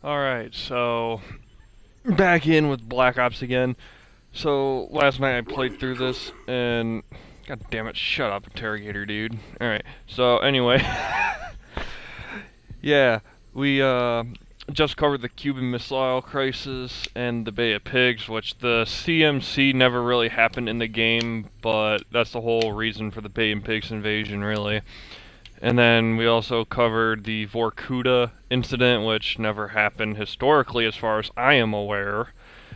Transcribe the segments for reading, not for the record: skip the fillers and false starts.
Alright, so back in with Black Ops again. So last night I played through this and god damn it, shut up, interrogator dude. Alright, so anyway, yeah, we just covered the Cuban Missile Crisis and the Bay of Pigs, which the CMC never really happened in the game, but that's the whole reason for the Bay of Pigs invasion, really. And then we also covered the Vorkuta incident, which never happened historically as far as I am aware.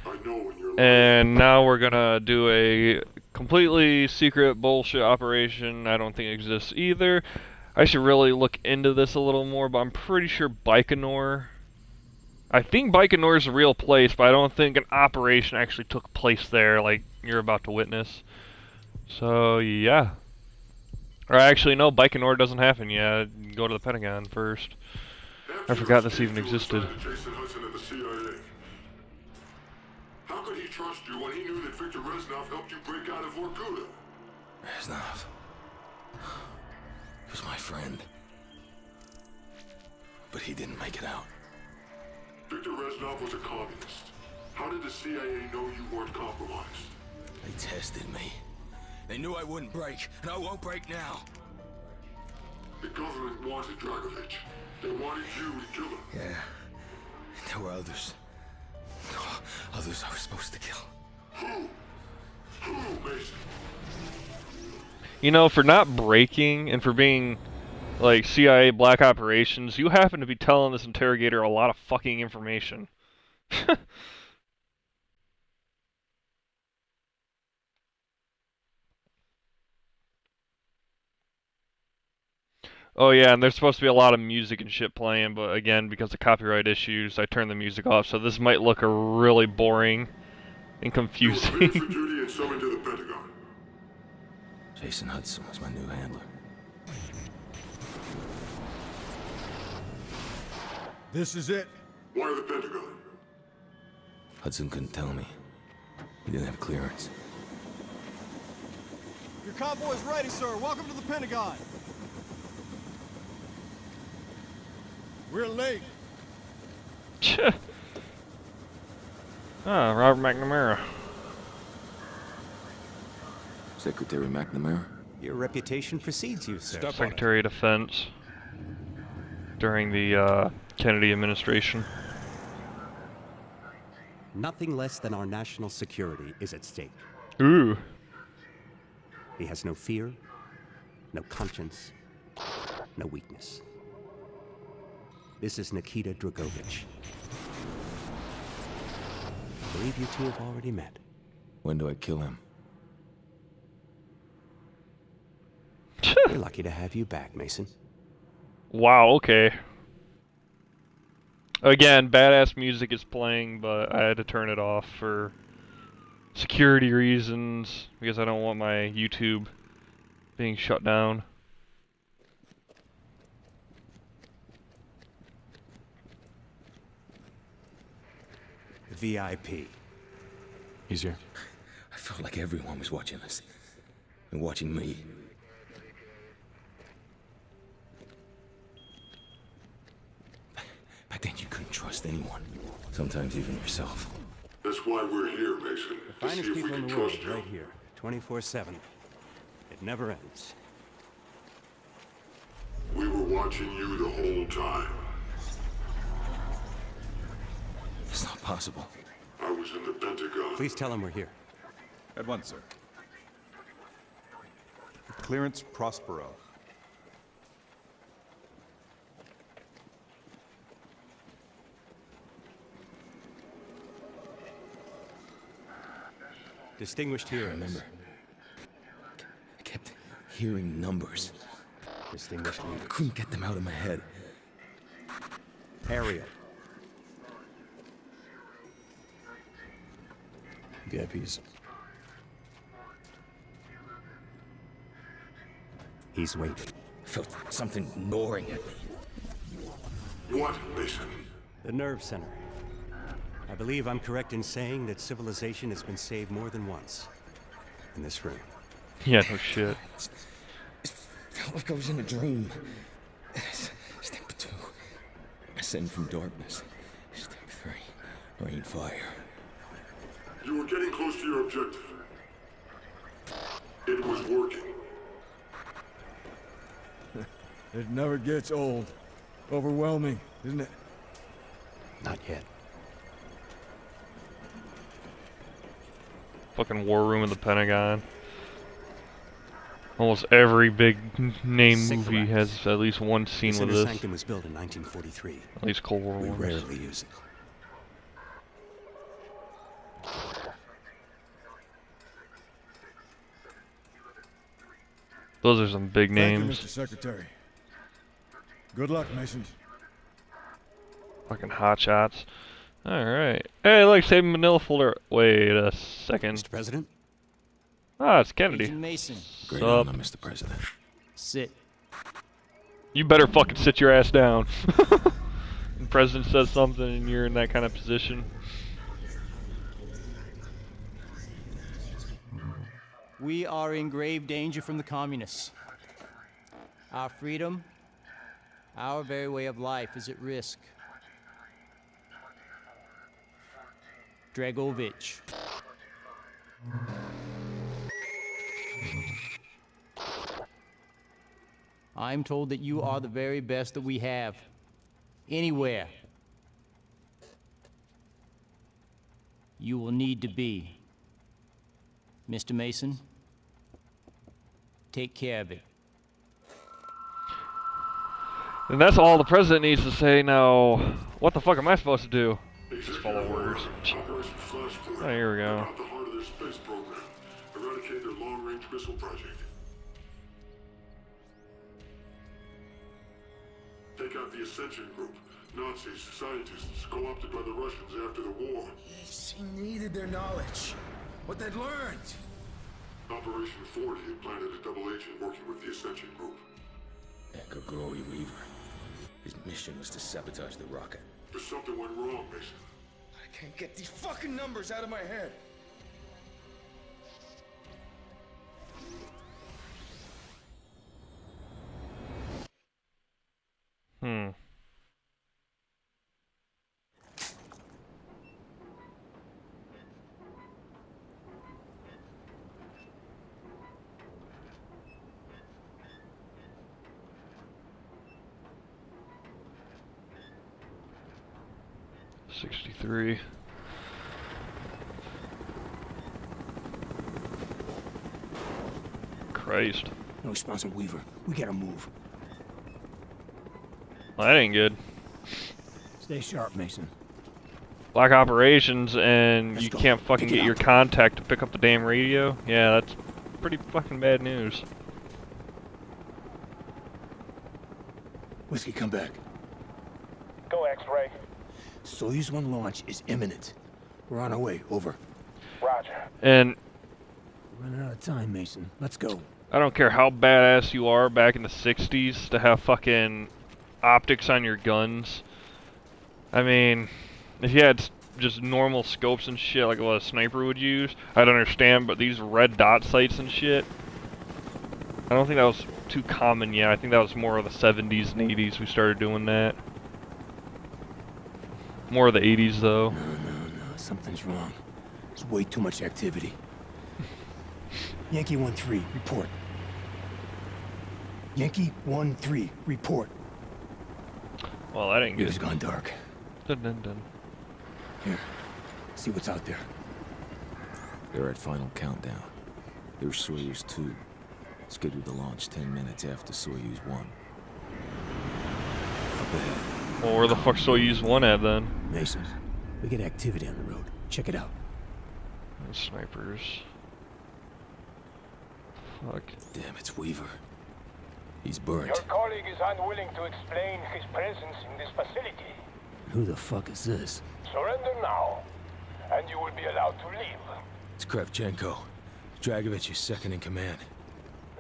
I know when you're And now we're gonna do a completely secret bullshit operation I don't think exists either. I should really look into this a little more, but I'm pretty sure Baikonur... I think Baikonur is a real place, but I don't think an operation actually took place there like you're about to witness. So, yeah. Or actually, no, Baikonur doesn't happen yet. Go to the Pentagon first. I forgot this even existed. Jason Hudson of the CIA. How could he trust you when he knew that Victor Reznov helped you break out of Vorkuta? Reznov. He was my friend. But he didn't make it out. Victor Reznov was a communist. How did the CIA know you weren't compromised? They tested me. They knew I wouldn't break, and I won't break now. The government wanted Dragovich. They wanted you to kill him. Yeah. There were others. Others I was supposed to kill. Who? Who, Mason? You know, for not breaking and for being like CIA black operations, you happen to be telling this interrogator a lot of fucking information. Oh yeah, and there's supposed to be a lot of music and shit playing, but again, because of copyright issues, I turned the music off, so this might look really boring and You were fitted for confusing. duty and summoned to the Pentagon. Jason Hudson was my new handler. This is it. Why the Pentagon? Hudson couldn't tell me. He didn't have clearance. Your convoy is ready, sir. Welcome to the Pentagon. We're late. Ah, Robert McNamara. Secretary McNamara? Your reputation precedes you, sir. Secretary of Defense during the Kennedy administration. Nothing less than our national security is at stake. Ooh. He has no fear, no conscience, no weakness. This is Nikita Dragovich. I believe you two have already met. When do I kill him? We're lucky to have you back, Mason. Wow, okay. Again, badass music is playing, but I had to turn it off for security reasons, because I don't want my YouTube being shut down. VIP. He's here. I felt like everyone was watching us. And watching me. Back then you couldn't trust anyone. Sometimes even yourself. That's why we're here, Mason. The To see finest if we people can in the world, trust you. right here. 24/7. It never ends. We were watching you the whole time. It's not possible. I was in the Pentagon. Please tell him we're here. At once, sir. Clearance Prospero. Distinguished I heroes. remember. I kept hearing numbers. Distinguished I leaders. couldn't get them out of my head. Ariel. VIPs. He's waiting. I felt something gnawing at me. What, Mason? The nerve center. I believe I'm correct in saying that civilization has been saved more than once. In this room. Yeah, no shit. It felt like I was in a dream. Step two. Ascend from darkness. Rain fire. You were getting close to your objective. It was working. It never gets old. Overwhelming, isn't it? Not yet. Fucking war room in the Pentagon. Almost every big name movie Cigarettes. has at least one scene This with inner this. sanctum was built in 1943. At least Cold War We ones. rarely use it. Those are some big Thank you, names. Mr. Secretary. Good luck, Mason. Fucking hot shots. Alright. Hey, look, saving Manila folder. Wait a second. Mr. President? Ah, it's Kennedy. Agent Mason, Great Sup? honor, Mr. President. sit. You better fucking sit your ass down. The president says something and you're in that kind of position. We are in grave danger from the communists. Our freedom, our very way of life is at risk. Dragovich. I'm told that you are the very best that we have. Anywhere. You will need to be. Mr. Mason, take care of it. And that's all the president needs to say. Now, what the fuck am I supposed to do? Just follow orders. Operation Flashpoint. Oh, here we go. About the heart of their space program. Eradicate their long-range missile project. Take out the Ascension Group. Nazis, scientists, co-opted by the Russians after the war. She needed their knowledge. What they'd learned. Operation 40 had planted a double agent working with the Ascension Group. Echo Grody Weaver. His mission was to sabotage the rocket. But something went wrong, Mason. I can't get these fucking numbers out of my head. Hmm. $63. Christ. No response from Weaver. We gotta move. Well, that ain't good. Stay sharp, Mason. Black operations and Let's you go. can't fucking Pick it get your up. contact to pick up the damn radio? Yeah, that's pretty fucking bad news. Whiskey, come back. Go, X-Ray. Soyuz 1 launch is imminent. We're on our way. Over. Roger. And Running out of time, Mason. Let's go. I don't care how badass you are back in the 60s to have fucking optics on your guns. I mean, if you had just normal scopes and shit like what a sniper would use, I'd understand, but these red dot sights and shit, I don't think that was too common yet. I think that was more of the 70s and 80s we started doing that. More of the 80s though. No, something's wrong. There's way too much activity. Yankee 1-3, report. Yankee 1-3, report. Well, that ain't It's good. gone dark. Dun, dun, dun. Here, see what's out there. They're at final countdown. There's Soyuz 2, scheduled to launch 10 minutes after Soyuz 1. Up ahead. Well, where the fuck Soyuz 1 at then? Mason, we get activity on the road. Check it out. Snipers. Fuck. Damn, it's Weaver. He's burnt. Your colleague is unwilling to explain his presence in this facility. Who the fuck is this? Surrender now, and you will be allowed to leave. It's Kravchenko. Dragovich is second in command.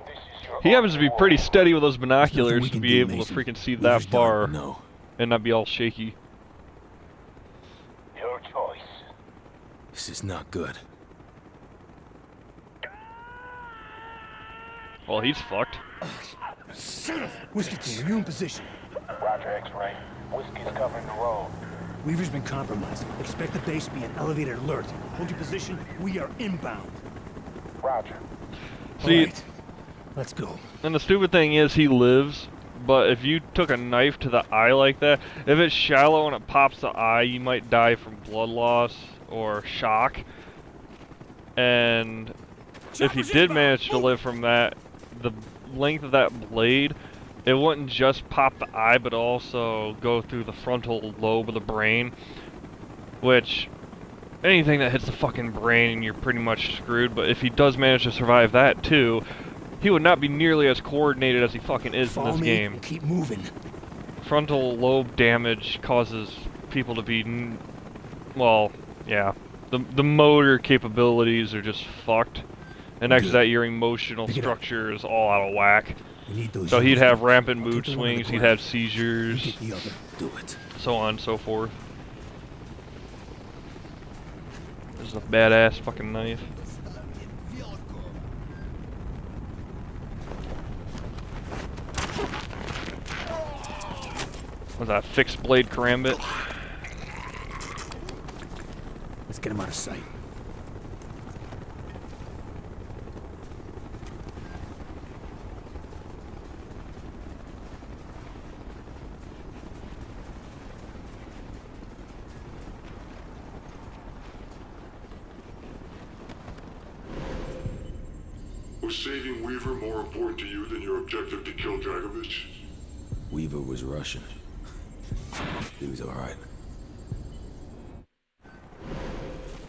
This is your He happens to be only pretty warning. steady with those There's nothing binoculars we to can be do, able Mason. to freaking see Weaver's that done. far No. and not be all shaky. Your choice. This is not good. Well, he's fucked. Whiskey team, you in position. Roger, X-Ray. Whiskey's covering the road. Weaver's been compromised. Expect the base to be an elevated alert. Hold your position. We are inbound. Roger. See, All right. Let's go. and the stupid thing is he lives, but if you took a knife to the eye like that, if it's shallow and it pops the eye, you might die from blood loss or shock. And if he did manage to live from that, the length of that blade, it wouldn't just pop the eye, but also go through the frontal lobe of the brain, which anything that hits the fucking brain, you're pretty much screwed. But if he does manage to survive that too, he would not be nearly as coordinated as he fucking is Follow in this me game. and keep moving. Frontal lobe damage causes people to be, well, yeah. The motor capabilities are just fucked. And next to that, your emotional structure is all out of whack. We need those So he'd units. have rampant I'll mood take the one on the swings, he'd ground. have seizures, You get the other. Do it. so on and so forth. This is a badass fucking knife. What's that, fixed blade karambit? Let's get him out of sight. Was saving Weaver more important to you than your objective to kill Dragovich? Weaver was Russian. He was alright.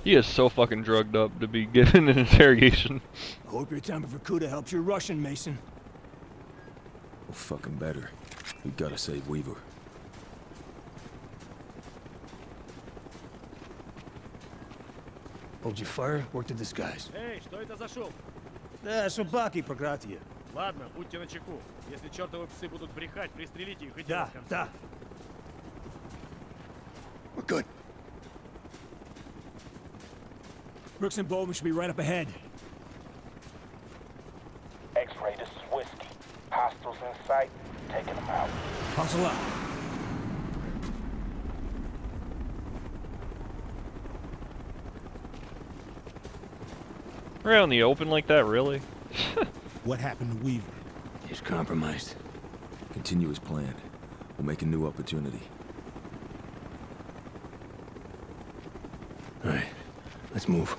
He is so fucking drugged up to be given an interrogation. I hope your time for Kuda helps your Russian, Mason. Well, fucking better. We gotta save Weaver. Hold your fire, work the disguise. Эй, что это за шум? Да, собаки, проклятие. Ладно, будьте начеку. Если чертовы псы будут брехать, пристрелите их и дело Да, с концом. да. We're good. Brooks and Bowman should be right up ahead. X-ray, this is Whiskey. Hostiles in sight. Taking them out. Hustle up. Right out in the open like that, really? What happened to Weaver? He's compromised. Continue as planned. We'll make a new opportunity. All right, let's move.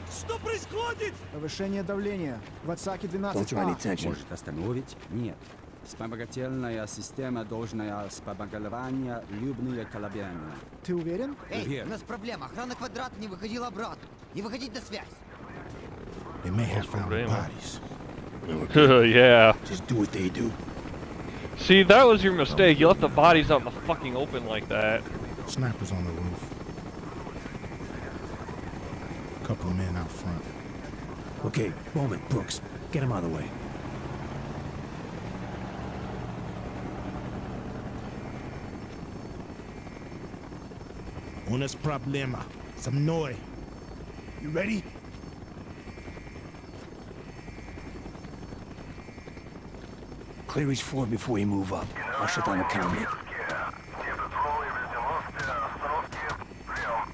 Что происходит? Повышение давления. В Отсаке 12А. Don't draw any attention. Может остановить? Нет. Вспомогательная система должна вспомогательная любые колебания. Ты уверен? Эй, у нас проблема. Охрана квадрат не выходила обратно. Не выходить на связь. They may have found Problema. bodies. Yeah. Just do what they do. See, that was your mistake. You left the bodies out in the fucking open like that. Snipers on the roof. Couple of men out front. Okay, Bowman, Brooks, get him out of the way. У нас проблема. Со мной. You ready? Clear each floor before we move up. I'll shut down the camera.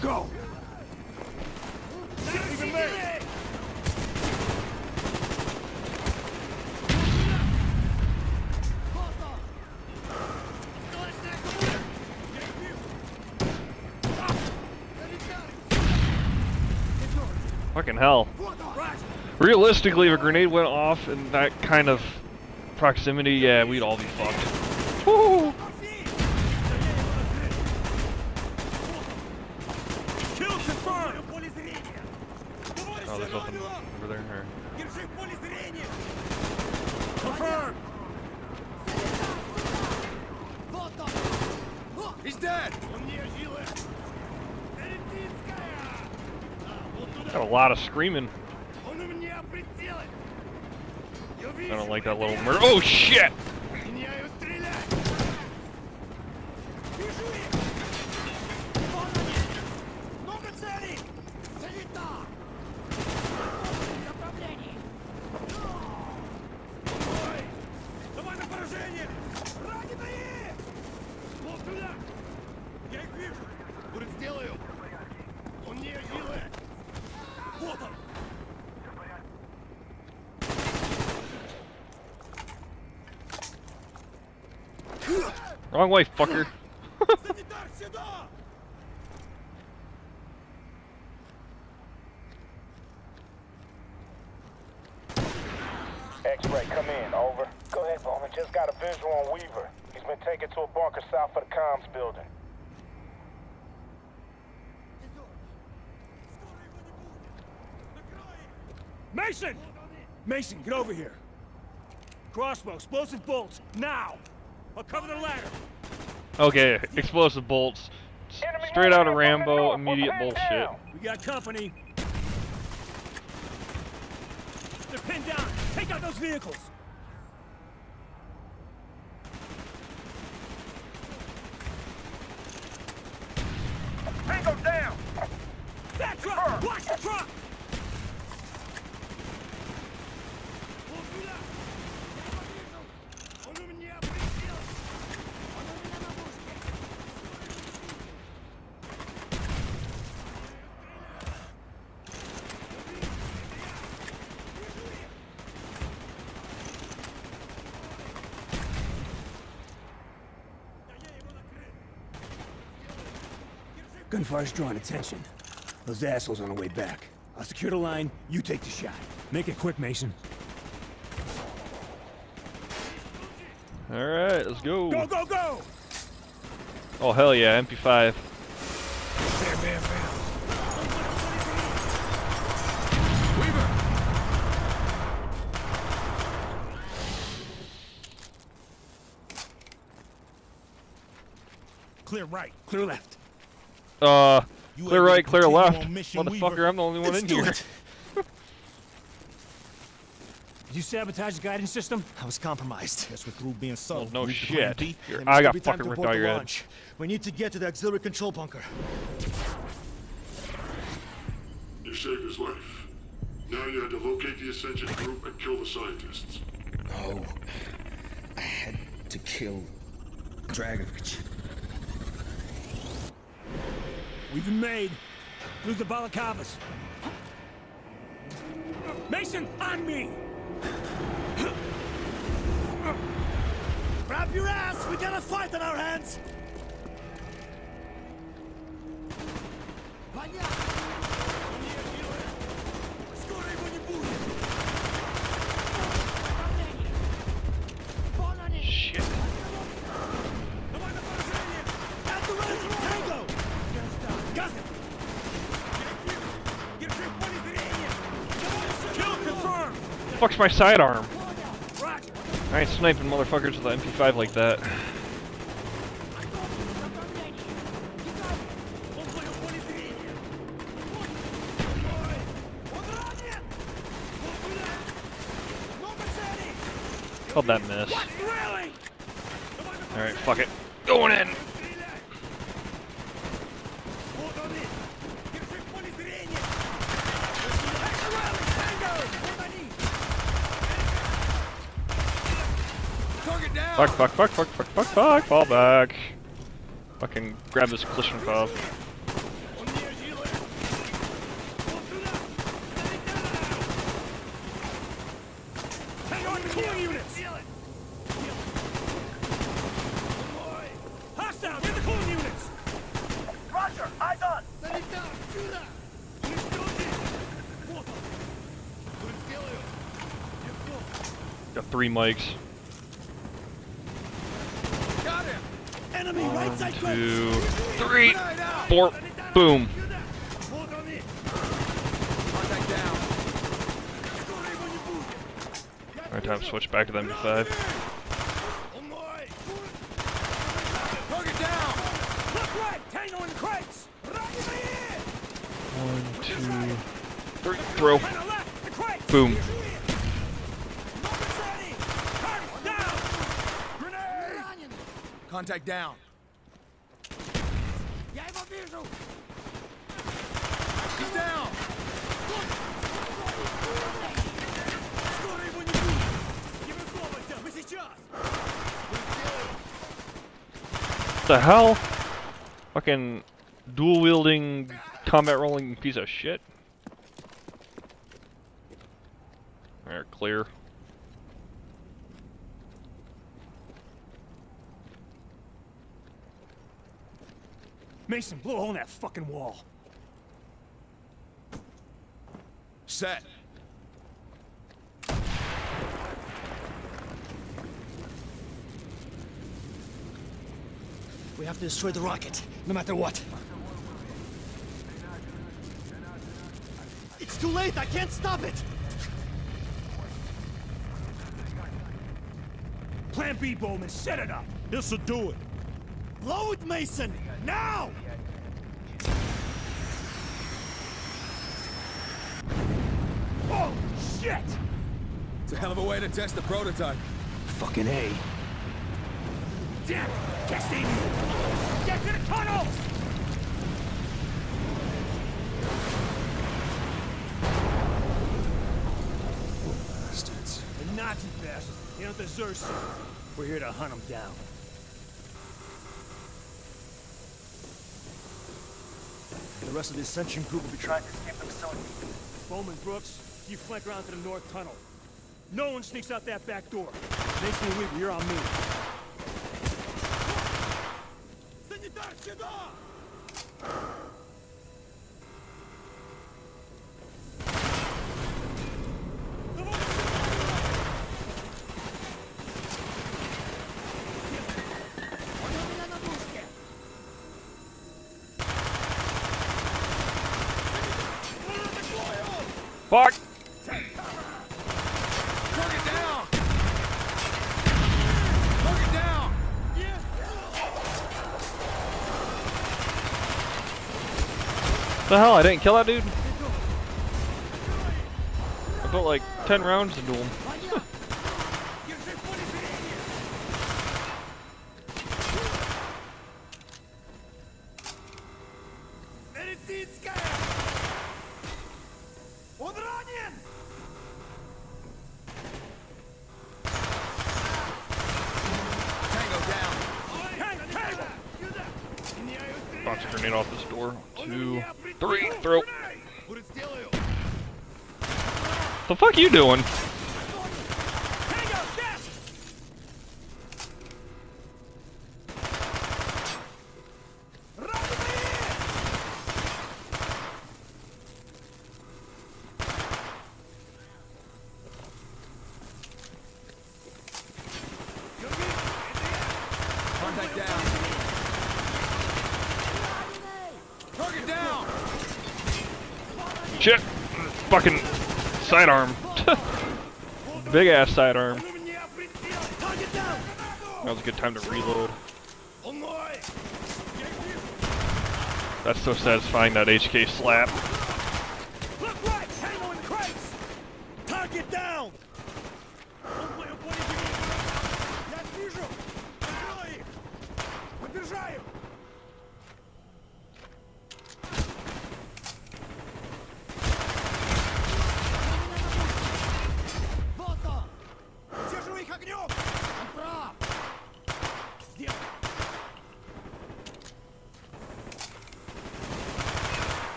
Go! Fucking hell. Realistically, if a grenade went off in that kind of proximity, yeah, we'd all be fucked. Woo! Oh, there's nothing over there. Or... Confirm! He's dead! Got a lot of screaming. I don't like that little murder. Oh shit! Wrong way, fucker. X-ray, come in. Over. Go ahead, Bowman. Just got a visual on Weaver. He's been taken to a bunker south of the comms building. Mason! Mason, get over here. Crossbow, explosive bolts, now! I'll cover the ladder. Okay, explosive bolts. Straight out of Rambo, immediate bullshit. We got company. They're pinned down. Take out those vehicles. Tango down! That truck! Watch the truck! Gunfire's drawing attention. Those assholes on the way back. I'll secure the line, you take the shot. Make it quick, Mason. Alright, let's go. Go, go, go! Oh, hell yeah, MP5. Bam, bam, bam. Clear right. Clear left. Clear right, clear left. Motherfucker, I'm the only one in here. Did you sabotage the guidance system? I was compromised. Guess we're through being subtle. Well, no Move to shit. plan B, and I got every time fucking to ripped report out the your head. launch. We need to get to the auxiliary control bunker. You saved his life. Now you had to locate the Ascension group and kill the scientists. No. I had to kill Dragovich. We've been made. Lose the balaclavas. Mason, on me! Grab your ass! We got a fight on our hands! Shit. Kill confirmed! Fuck's my sidearm? I ain't sniping motherfuckers with an MP5 like that. How'd that miss? Alright, fuck it. Going in! Fuck, fuck, fuck, fuck, fuck, fuck, fuck, fall back. Fucking grab this Klishnikov. Hang on to cooling units! Hostile, get the cooling units! Roger, eyes on! Got 3 mics. Enemy right side 2, 3, 4, boom. Alright, time to switch back to the MP5. Target down! Look right! Tango in the crates! 1, 2, 3, throw. Boom. Contact down. He's down. The hell? Fucking dual wielding, combat rolling piece of shit. Alright, clear. Mason, blow a hole in that fucking wall. Set. We have to destroy the rocket, no matter what. It's too late, I can't stop it! Plan B, Bowman, set it up. This'll do it. Blow it, Mason! Now! Oh, shit! It's a hell of a way to test the prototype. Fucking A. Damn it! Castillo! Get to the tunnel! Bastards. The Nazi bastards. They don't deserve shit. We're here to hunt them down. The rest of the Ascension group will be trying to escape the facility. Bowman, Brooks, you flank around to the north tunnel. No one sneaks out that back door. Mason and Weaver, you're on me. Fuck! Turn it down! Turn it down! The hell, I didn't kill that dude? I put like 10 rounds into him. Bounce a grenade off this door. 2, 3, throw. The fuck you doing? Contact down. Target down. Shit! Fucking sidearm. Big ass sidearm. That was a good time to reload. That's so satisfying, that HK slap. Look right! Tango in the crates! Target down!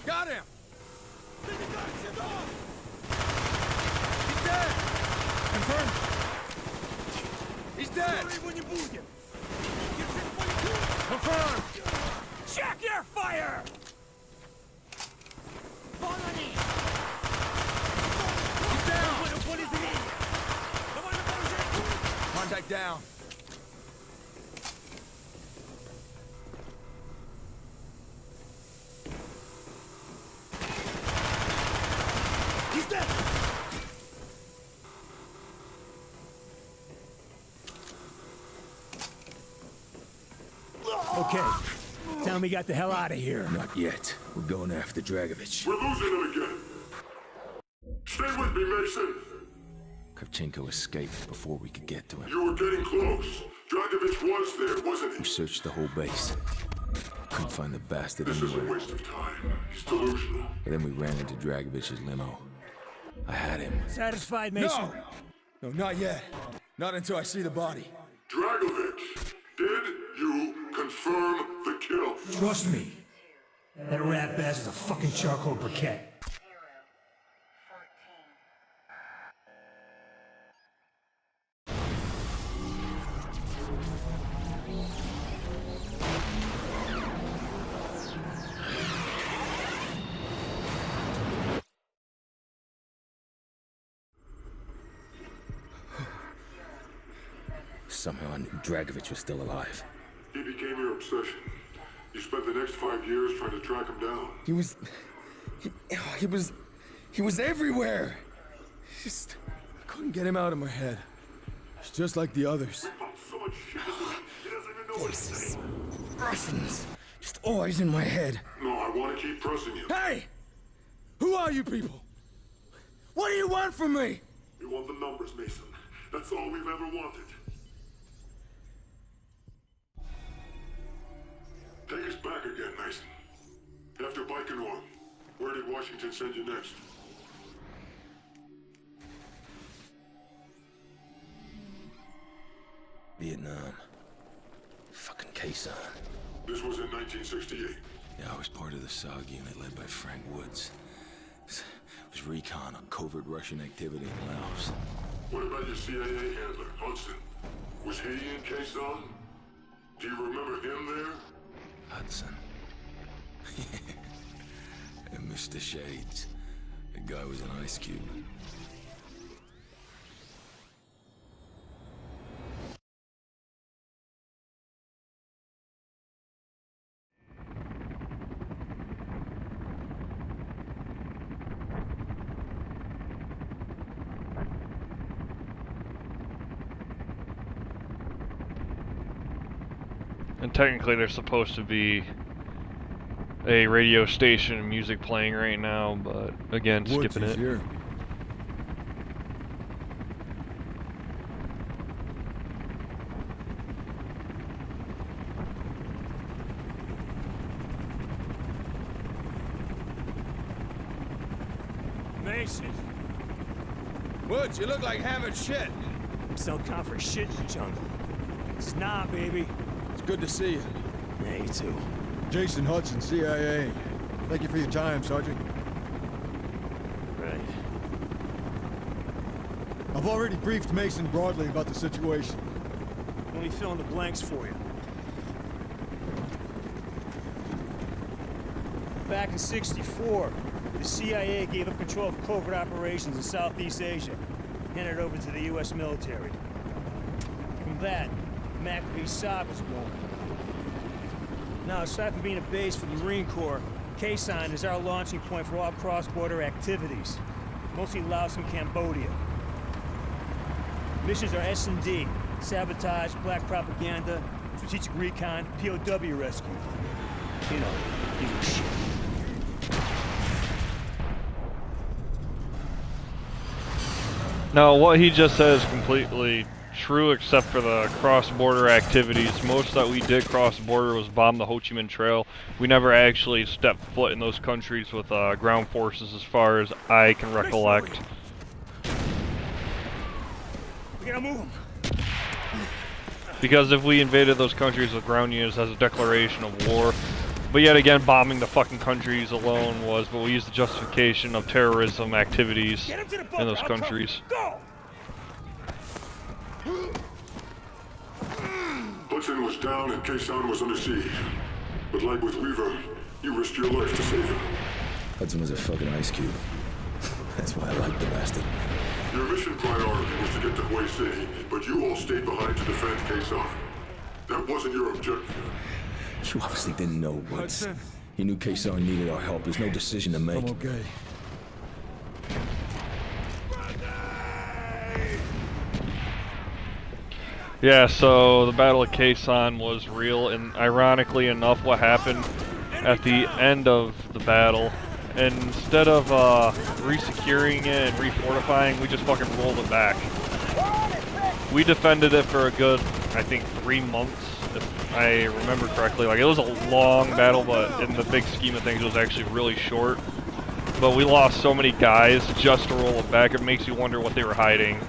Got him! He's dead! Confirmed! He's dead! Confirmed! Check your fire! He's down! Contact down. He's dead! Okay. Tell me got the hell out of here. Not yet. We're going after Dragovich. We're losing him again. Stay with me, Mason. Kravchenko escaped before we could get to him. You were getting close. Dragovich was there, wasn't he? We searched the whole base. Couldn't find the bastard This is a anywhere. waste of time. He's delusional. And then we ran into Dragovich's limo. I had him. Satisfied, Mason? No, not yet. Not until I see the body. Dragovich, did you confirm the kill? Trust me. That rat bass is a fucking charcoal briquette. somehow I knew Dragovich was still alive. He became your obsession. You spent the next 5 years trying to track him down. He was everywhere. Just, I couldn't get him out of my head. It's just like the others. So much shit into him, he doesn't even know what he's saying. Russians. Just always in my head. No, I want to keep pressing you. Hey! Who are you people? What do you want from me? We want the numbers, Mason. That's all we've ever wanted. Take us back again, Mason. After Baikonur, where did Washington send you next? Vietnam. Fucking Khe-Sanh. This was in 1968. Yeah, I was part of the SOG unit led by Frank Woods. It was recon on covert Russian activity in Laos. What about your CIA handler, Hudson? Was he in Khe-Sanh? Do you remember him there? Hudson. And Mr. Shades. The guy was an ice cube. And technically there's supposed to be a radio station and music playing right now, but again, skipping it. Here. Mason! Woods, you look like hammered shit. Some kind for shit in the jungle. It's not, baby. It's good to see you. Yeah, you too. Jason Hudson, CIA. Thank you for your time, Sergeant. Right. I've already briefed Mason broadly about the situation. Let me fill in the blanks for you. Back in '64, the CIA gave up control of covert operations in Southeast Asia, handed it over to the U.S. military. From that, McAfee SOG was born. Now, aside from being a base for the Marine Corps, Khe-Sanh is our launching point for all cross-border activities, mostly Laos and Cambodia. Missions are S&D, sabotage, black propaganda, strategic recon, POW rescue. You know, usual shit. Now, what he just said is completely true, except for the cross-border activities. Most that we did cross-border was bomb the Ho Chi Minh Trail. We never actually stepped foot in those countries with ground forces, as far as I can recollect. We gotta move them. Because if we invaded those countries with ground units as a declaration of war, but yet again, bombing the fucking countries alone was, but we used the justification of terrorism activities in those countries. Go! Hudson was down and Khe-Sanh was under siege. But like with Weaver, you risked your life to save him. Hudson was a fucking ice cube. That's why I liked the bastard. Your mission priority was to get to Hue City, but you all stayed behind to defend Khe-Sanh. That wasn't your objective. You obviously didn't know Woods. Hudson. You knew Khe-Sanh needed our help. There's no decision to make. I'm okay. Yeah, so the Battle of Khe-Sanh was real, and ironically enough, what happened at the end of the battle, instead of re-securing it and refortifying, we just fucking rolled it back. We defended it for a good, I think, 3 months, if I remember correctly. Like, it was a long battle, but in the big scheme of things, it was actually really short. But we lost so many guys just to roll it back, it makes you wonder what they were hiding.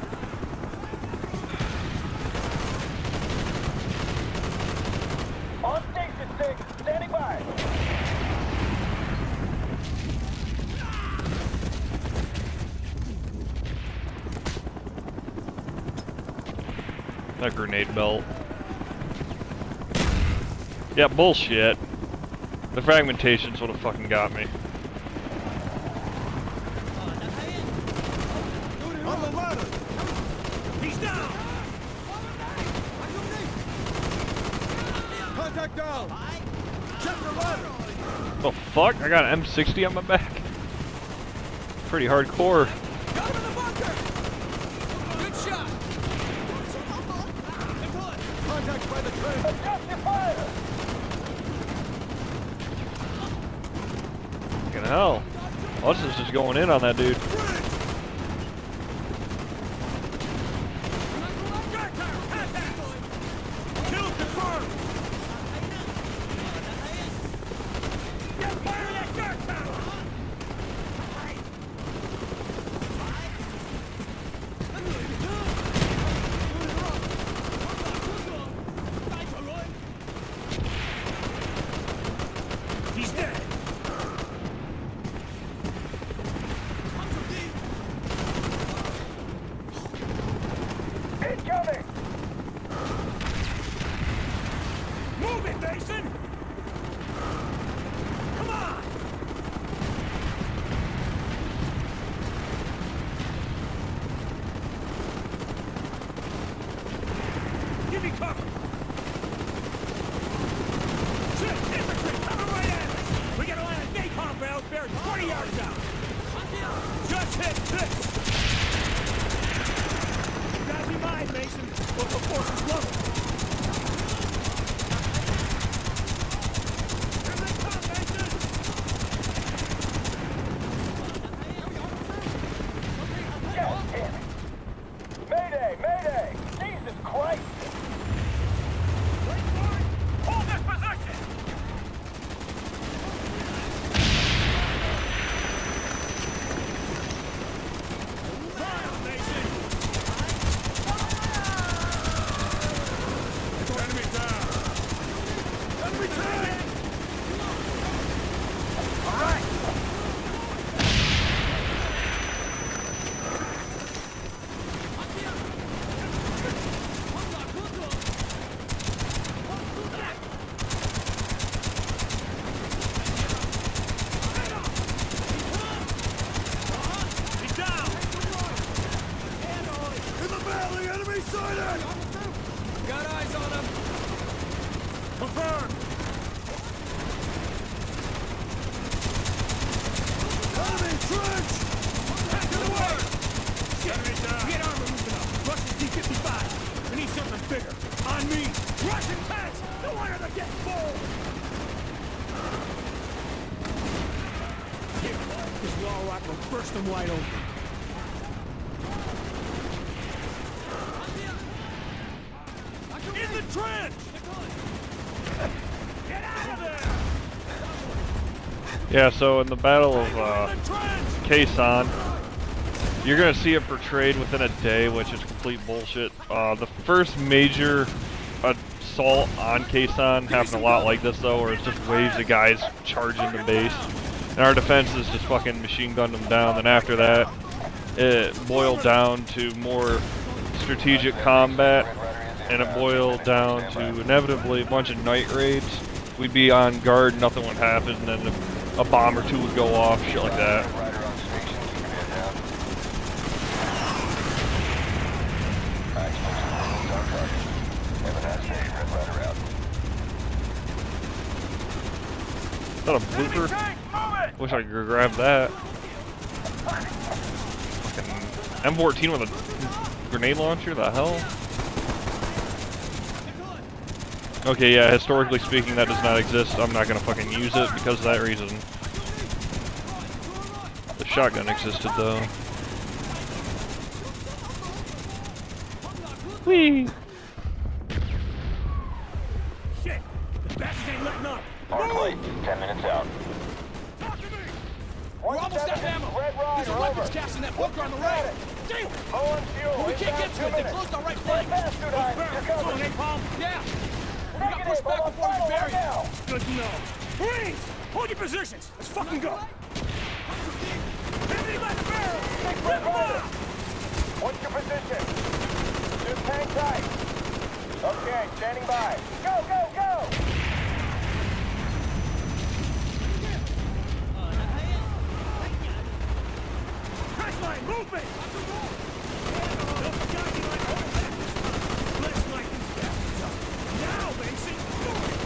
On station 6, standing by. That grenade belt. Yeah, bullshit. The fragmentations would have fucking got me. On the ladder! He's down! back down! Check the ladder! Oh fuck, I got an M60 on my back. Pretty hardcore. Got him in the bunker! Good shot! Contact by the train! Adjust your fire! Fucking hell. Hudson's just going in on that dude. Kill confirmed! Get fire in that dirt tower! He's dead! Incoming! Move it, Mason! Come on! Give me cover! Shit! Infantry! Coming right at us! We got a line of napalm barrels buried 20 yards out! Just hit this! You gotta be mine, Mason! Local forces level! Here they come, Mason! God damn it! Mayday! Mayday! Jesus Christ! Hold this position! Fire, Mason! Enemy down! Enemy tank! All right! He's down! In the valley, enemy sighted! Got eyes on him! Confirmed! Enemy trench! Back to the work! Enemy down! Get armor moving up! Russian T-55! We need something bigger! On me! Russian tanks! No wonder they're getting full! Here, this wall rock will burst them wide open. In the trench! Get out of there! Yeah, so in the Battle of In the trench! Quezon, you're gonna see it portrayed within a day, which is complete bullshit. The first major assault on Quezon happened a lot like this though, where it's just waves of guys charging the base. And our defenses just fucking machine gunned them down. Then after that, it boiled down to more strategic combat, and it boiled down to inevitably a bunch of night raids. We'd be on guard, nothing would happen, and then a bomb or two would go off, shit like that. Is that a blooper? Wish I could grab that. Fucking M14 with a grenade launcher? The hell? Okay, yeah, historically speaking, that does not exist. I'm not gonna fucking use it because of that reason. The shotgun existed, though. Whee! Shit! The bastards ain't letting up! Arc light, 10 minutes out. We're almost out of ammo! There's a weapons cache in that bunker on the right! Damn! Low on fuel. But we can't get to it! They closed our right flank! Fast, Studine. You're covered. napalm? Yeah! We got pushed back before we buried it! Good to know. Marines! Hold your positions! Let's fucking go! Everybody by the barrel! Rip them off! What's your position? Just hang tight. Okay, standing by. Go, go, go! Crash line, move it! Don't forget you like hold back this time. Let's light these bastards up. Now, Mason! Do it!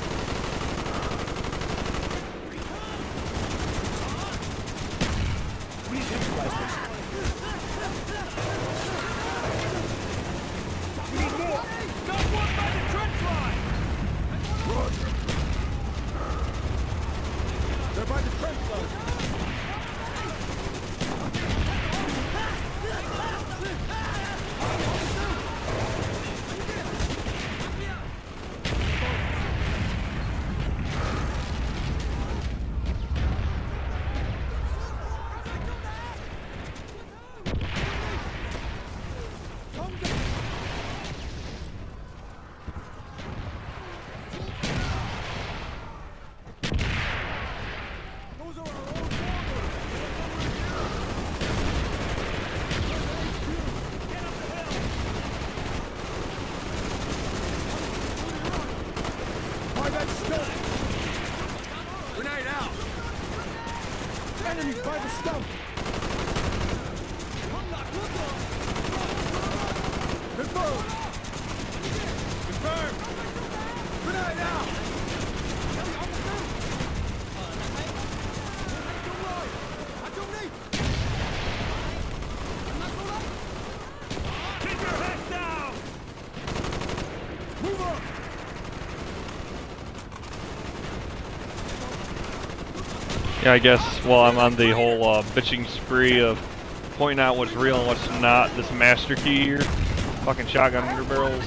Yeah, I guess while I'm on the whole bitching spree of pointing out what's real and what's not, this master key here, fucking shotgun underbarrels.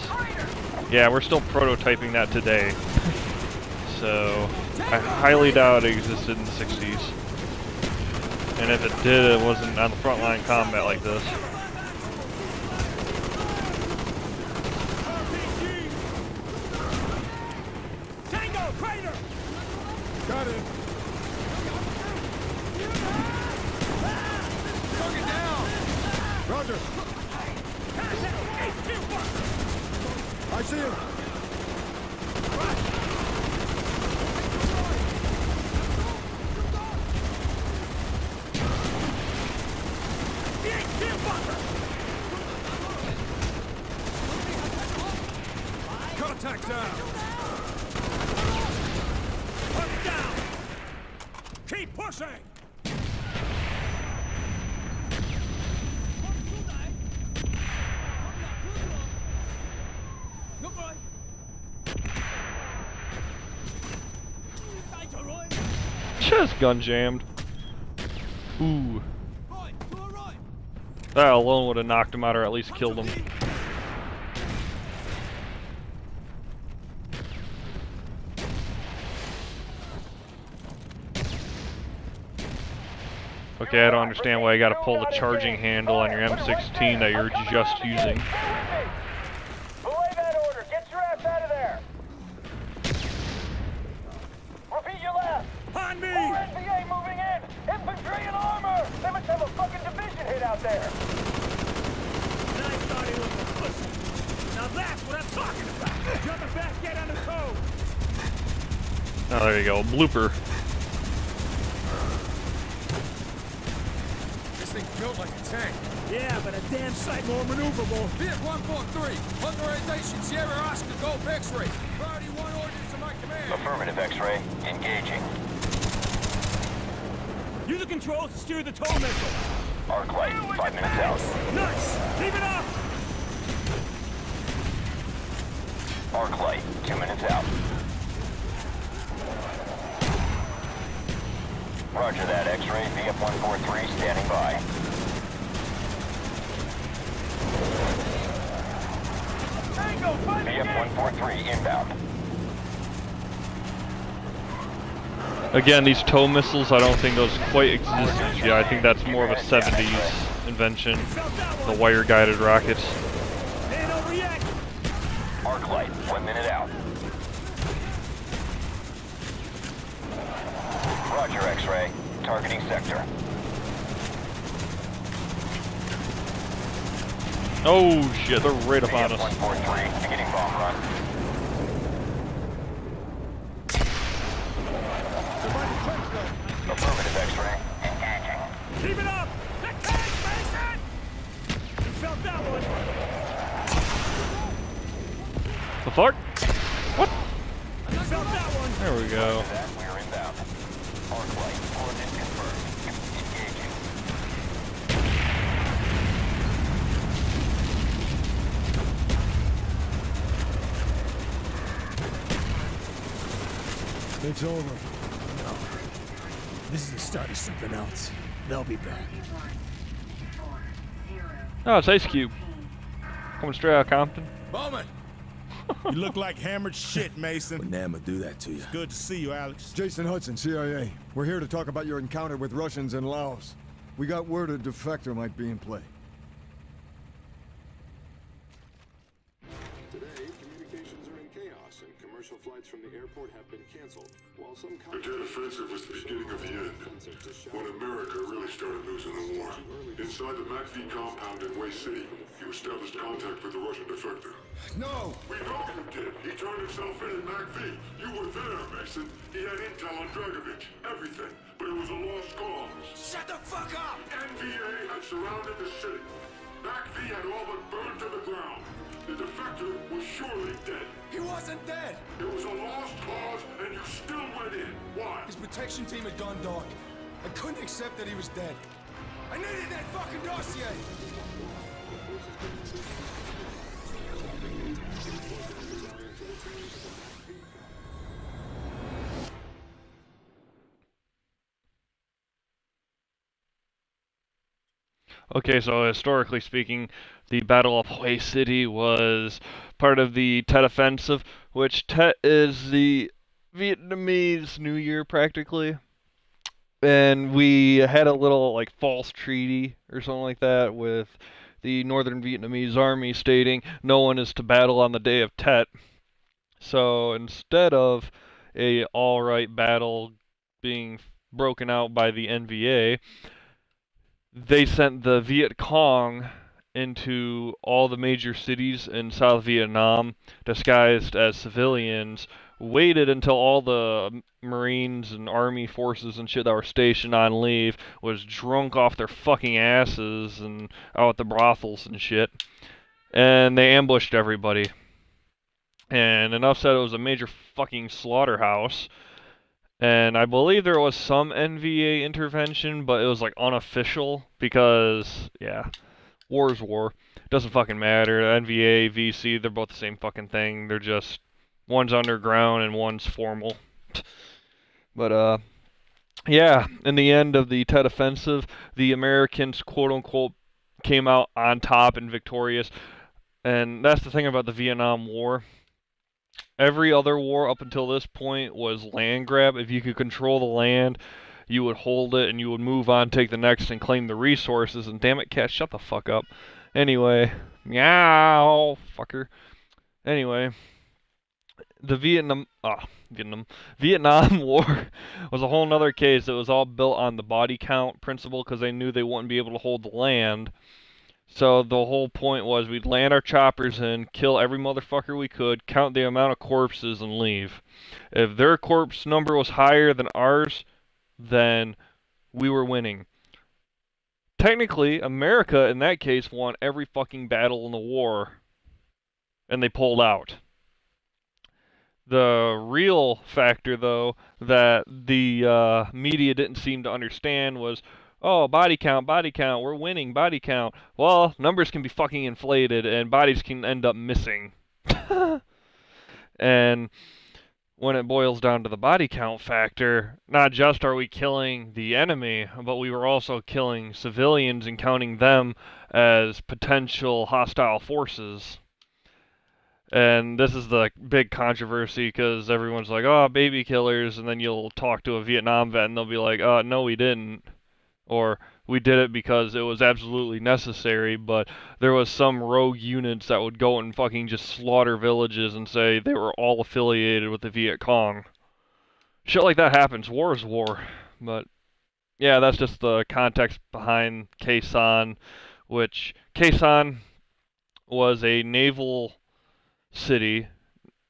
Yeah, we're still prototyping that today. So, I highly doubt it existed in the 60s. And if it did, it wasn't on the front line combat like this. Tango, crater! Got it. Target down. Roger. I see him. Contact down! Put down! Keep pushing! Just gun jammed. Ooh. That alone would have knocked him out or at least killed him. Okay, I don't understand why you gotta pull the charging handle on your M16 that you're just using. Belay that order. Get your ass out of there. Repeat your last. On me! More NVA moving in. Infantry and armor. They must have a fucking division hit out there. And I thought he was a pussy. Now that's what I'm talking about. Jumping back, get on the code. Oh, there you go, blooper. Built like a tank. Yeah, but a damn sight more maneuverable. Viet 143, authorization Sierra Oscar, Golf X-ray. Priority 1 orders to my command. Affirmative, X-ray. Engaging. Use the controls to steer the tow missile. Arc light. 5 minutes out. Nice! Keep it up! Arc light. 2 minutes out. Roger that, X-ray. VF-143 standing by. VF-143 inbound. Again, these tow missiles, I don't think those quite exist yet. I think that's more of a 70s invention. The wire-guided rockets. Arc light. 1 minute out. Roger, X-ray. Targeting sector. Oh shit, they're right up on us. 143, beginning bomb run. Affirmative, X-ray. Engaging. Keep it up! The tank, Mason! You felt that one. The fuck? What? You felt that one. There we go. We're inbound. Arc light. Coordinates confirmed. Engaging. It's over. No. This is the start of something else. They'll be back. Oh, it's Ice Cube. Coming straight out of Compton. Bowman! You look like hammered shit, Mason. Would Nama do that to you? Good to see you, Alex. Jason Hudson, CIA. We're here to talk about your encounter with Russians in Laos. We got word a defector might be in play. Today, communications are in chaos, and commercial flights from the airport have been canceled. While some the dead offensive was the beginning of the end, when America really started losing the war. Inside the MACV compound in Way City, you established contact with the Russian defector. No! We know you did. He turned himself in MACV. You were there, Mason. He had intel on Dragovich. Everything. But it was a lost cause. Shut the fuck up! NVA had surrounded the city. MACV had all but burned to the ground. The defector was surely dead. He wasn't dead! It was a lost cause, and you still went in. Why? His protection team had gone dark. I couldn't accept that he was dead. I needed that fucking dossier! Okay, so historically speaking, the Battle of Hue City was part of the Tet Offensive, which Tet is the Vietnamese New Year practically. And we had a little like false treaty or something like that with the Northern Vietnamese army stating no one is to battle on the day of Tet. So instead of a all-right battle being broken out by the NVA, they sent the Viet Cong into all the major cities in South Vietnam, disguised as civilians, waited until all the Marines and Army forces and shit that were stationed on leave was drunk off their fucking asses and out at the brothels and shit, and they ambushed everybody. And enough said, it was a major fucking slaughterhouse. And I believe there was some NVA intervention, but it was like unofficial because, yeah, war's war. Doesn't fucking matter. NVA, VC, they're both the same fucking thing. They're just, one's underground and one's formal. But, yeah, in the end of the Tet Offensive, the Americans, quote-unquote, came out on top and victorious. And that's the thing about the Vietnam War. Every other war up until this point was land grab. If you could control the land, you would hold it and you would move on, take the next, and claim the resources. And damn it, cat, shut the fuck up. Anyway, meow, fucker. Anyway, the Vietnam War was a whole nother case. It was all built on the body count principle because they knew they wouldn't be able to hold the land. So the whole point was we'd land our choppers in, kill every motherfucker we could, count the amount of corpses, and leave. If their corpse number was higher than ours, then we were winning. Technically, America, in that case, won every fucking battle in the war, and they pulled out. The real factor, though, that the media didn't seem to understand was, oh, body count, we're winning, body count. Well, numbers can be fucking inflated, and bodies can end up missing. And when it boils down to the body count factor, not just are we killing the enemy, but we were also killing civilians and counting them as potential hostile forces. And this is the big controversy because everyone's like, oh, baby killers, and then you'll talk to a Vietnam vet and they'll be like, no, we didn't. Or, we did it because it was absolutely necessary, but there was some rogue units that would go and fucking just slaughter villages and say they were all affiliated with the Viet Cong. Shit like that happens. War is war. But, yeah, that's just the context behind Khe Sanh, which Khe Sanh was a naval city,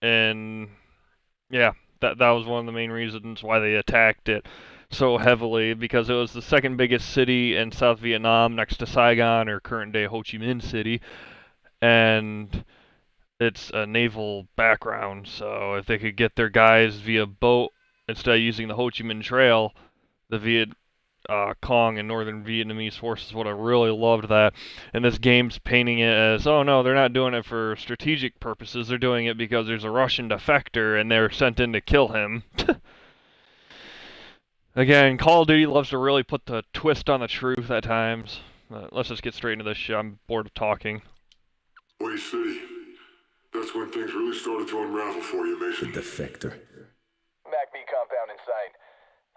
and, yeah, that was one of the main reasons why they attacked it so heavily, because it was the second biggest city in South Vietnam next to Saigon, or current-day Ho Chi Minh City, and it's a naval background, so if they could get their guys via boat instead of using the Ho Chi Minh Trail, the Viet Cong and Northern Vietnamese forces would have really loved that. And this game's painting it as, oh no, they're not doing it for strategic purposes, they're doing it because there's a Russian defector and they're sent in to kill him. Again, Call of Duty loves to really put the twist on the truth at times. Let's just get straight into this shit. I'm bored of talking. Hue City. That's when things really started to unravel for you, Mason. The defector. MACV compound in sight.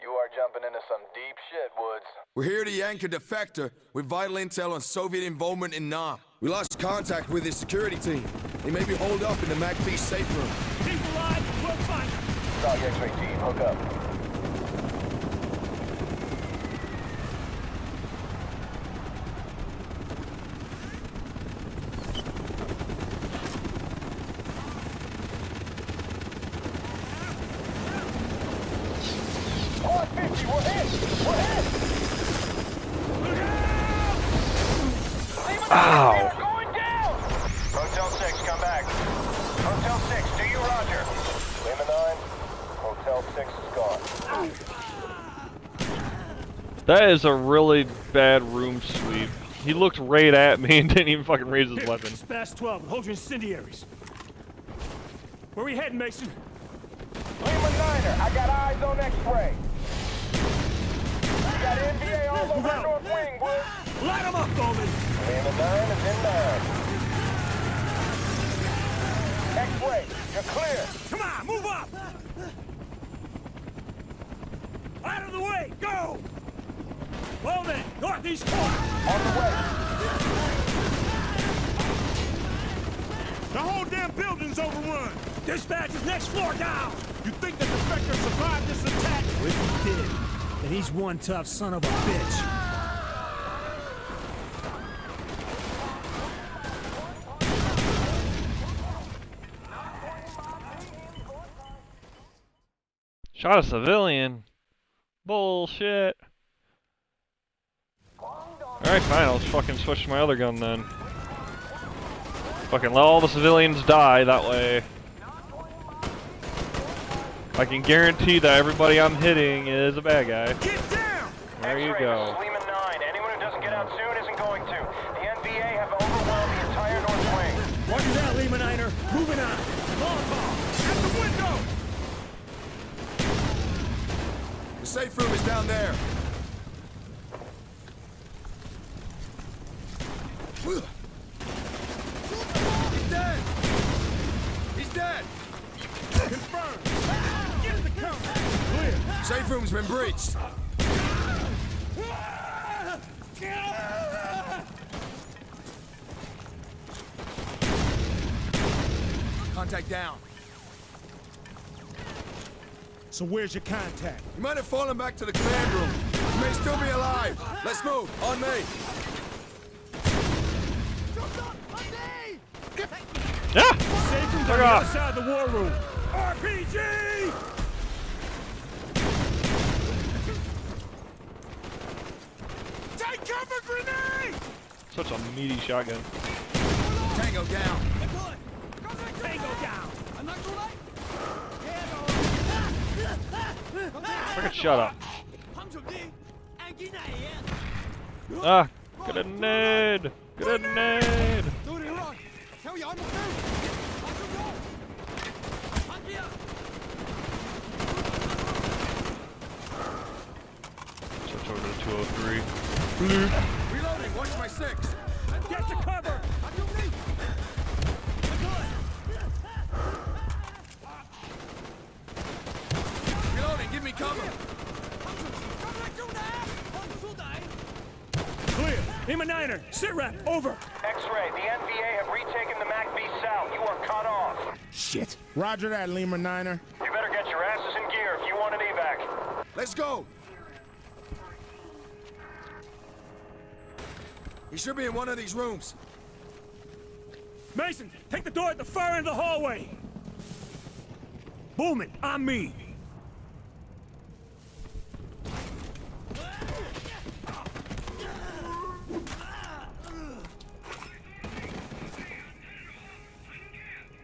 You are jumping into some deep shit, Woods. We're here to yank a defector with vital intel on Soviet involvement in Nam. We lost contact with his security team. They may be holed up in the MACV safe room. Keep alive, we'll find them. Dog X-ray team, hook up. Ow. Hotel 6, come back. Hotel 6, do you roger? Lima 9, Hotel 6 is gone. That is a really bad room sweep. He looked right at me and didn't even fucking raise his weapon. Dispatch 12, hold your incendiaries. Where are we heading, Mason? Lima 9er, I got eyes on X-ray. got NVA all over the north wing, Woods. Light them up, Bowman! Lima 9 is inbound. X-ray, you're clear. Come on, move up! Out of the way, go! Bowman, northeast corner! On the way. The whole damn building's overrun! Dispatch is next floor down! You think the defector survived this attack? If he did, then he's one tough son of a bitch. Shot a civilian. Bullshit. Alright, fine, I'll just fucking switch to my other gun then. Fucking let all the civilians die, that way I can guarantee that everybody I'm hitting is a bad guy. Get down! There you go. Lima 9. Anyone who doesn't get out soon isn't going to. The NVA have overwhelmed the entire north wing. Roger that, Lima Niner. Moving on. Molotov! At the window! The safe room is down there. He's dead! He's dead! Confirmed! Get in the cover! Clear! Safe room's been breached. Contact down. So where's your contact? He might have fallen back to the command room. He may still be alive. Let's move. On me. Yeah! Safe room's on the other side of the war room. RPG! Take cover, grenade! Such a meaty shotgun. Tango down. Tango down! Fucking shut up. Ah! Grenade! Grenade! Switch over to 203. Bloop. Reloading. Watch my 6. Get to cover! Reloading. Give me cover. Clear! Lima Niner, sit rep, over! X-ray, the NVA have retaken the MACV South. You are cut off. Shit! Roger that, Lima Niner. You better get your asses in gear if you want an evac. Let's go. He should be in one of these rooms. Mason, take the door at the far end of the hallway! Bowman, on me!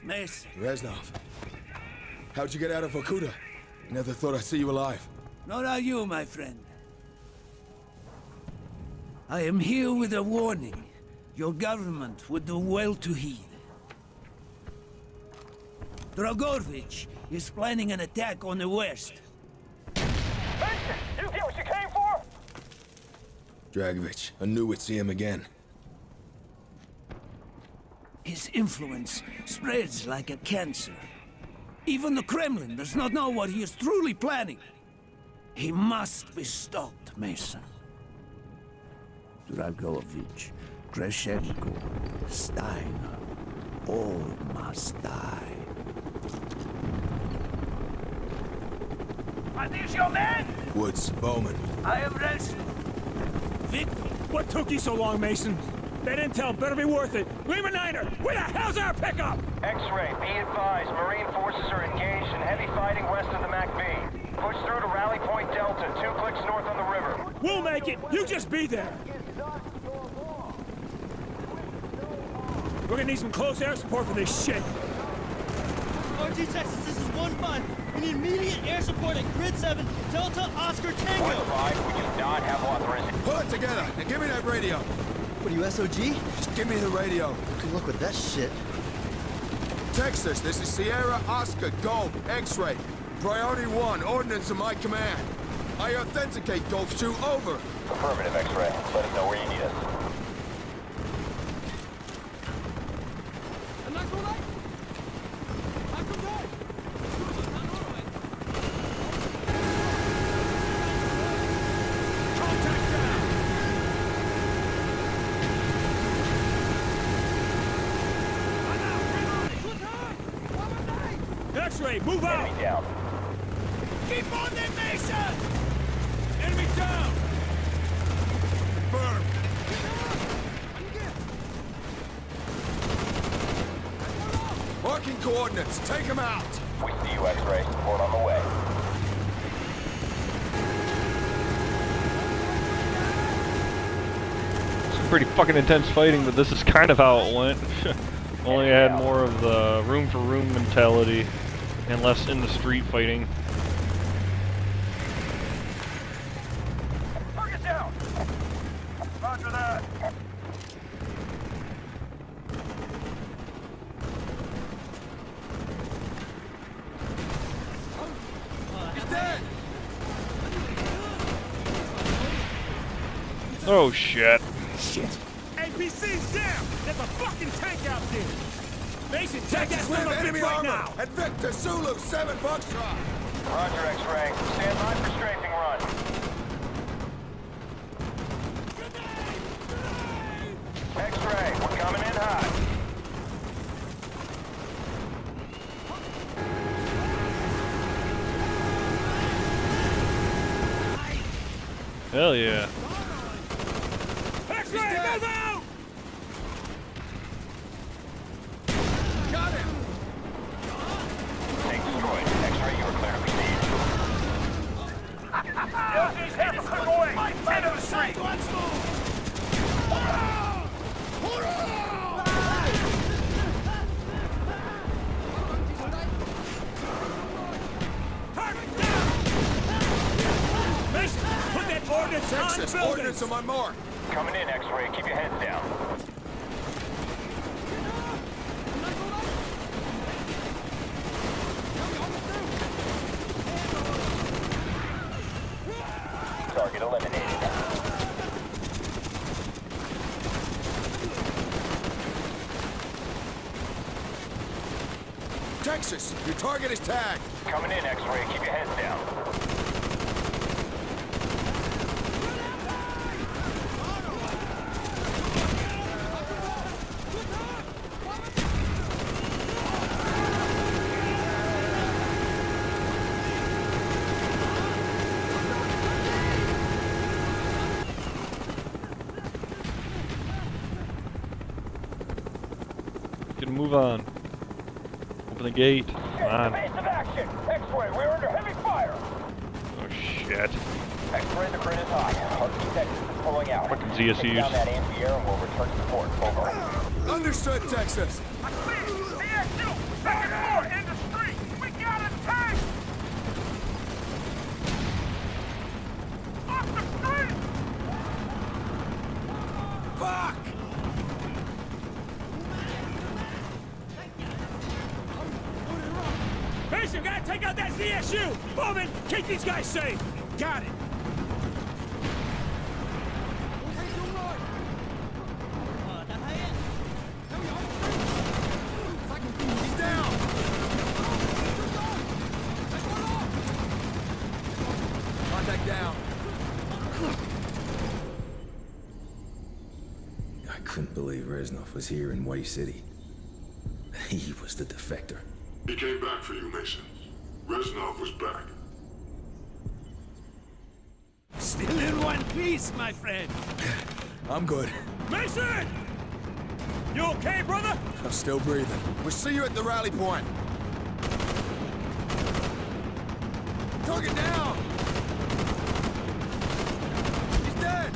Mason. Reznov. How'd you get out of Vorkuta? Never thought I'd see you alive. Not are you, my friend. I am here with a warning. Your government would do well to heed. Dragovich is planning an attack on the west. Mason, you get what you came for? Dragovich. I knew we'd see him again. His influence spreads like a cancer. Even the Kremlin does not know what he is truly planning. He must be stopped, Mason. Dragovich, Kreshenko, Steiner, all must die. Are these your men? Woods, Bowman. I am rested. Victor, what took you so long, Mason? That intel better be worth it. Lima Niner, where the hell's our pickup? X-ray, be advised, Marine forces are engaged in heavy fighting west of the MACV. Push through to Rally Point Delta, 2 clicks north on the river. We'll make it. You just be there. We're gonna need some close air support for this shit. RG Texas, this is 1-5. We need immediate air support at Grid 7, Delta Oscar Tango. 1-5, we do not have authorization. Pull it together. Now give me that radio. What are you, SOG? Just give me the radio. Good luck with that shit. Texas, this is Sierra Oscar Gold, X-ray. Priority 1, ordnance in my command. I authenticate Golf 2, over. Affirmative, X-Ray. Let us know where you need us. X-Ray, move out! Enemy down. Keep on them, Mason! Enemy down! Confirmed. Marking coordinates. Take him out. We see you, X-Ray. Support on the way. Some pretty fucking intense fighting, but this is kind of how it went. Only had more of the room for room mentality and less in the street fighting. Target down! Roger that. He's dead. Oh shit. Shit! APC's down! There's a fucking tank out there! Mason, take that With son of a enemy bitch right armor now! at Victor Zulu 7 Foxtrot. Roger, X-Ray. Stand by for strafing run. X-Ray, we're coming in hot. Hell yeah. X-Ray, move out! Got him. Tank destroyed. X-Ray, you are clear to proceed. LG's headed to the way. Into the street. Let's move! Target down! Mason, put that ordnance on Texas, buildings! ordnance on my mark. Coming in, X-Ray. Keep your heads down. Target eliminated. Texas, your target is tagged. Coming in, X-Ray. Keep your heads down. Get a move on. Open the gate. Come on. Base of action. X-Ray, we're under heavy fire. Oh shit. X-Ray, the grid is high. Husky Texas is pulling out. Fucking Take ZSUs. down that anti-air and we'll return support. Over. Understood, Texas. CSU, second floor, in the street. We got a tank. Off the street. Fuck! Mason, gotta take out that CSU! Bowman, keep these guys safe! Got it! He's down. Contact down. I couldn't believe Reznov was here in Way City. He was the defector. He came back for you, Mason. Reznov was back. Still in one piece, my friend. I'm good. Mason! You okay, brother? I'm still breathing. We'll see you at the rally point. Target down! He's dead!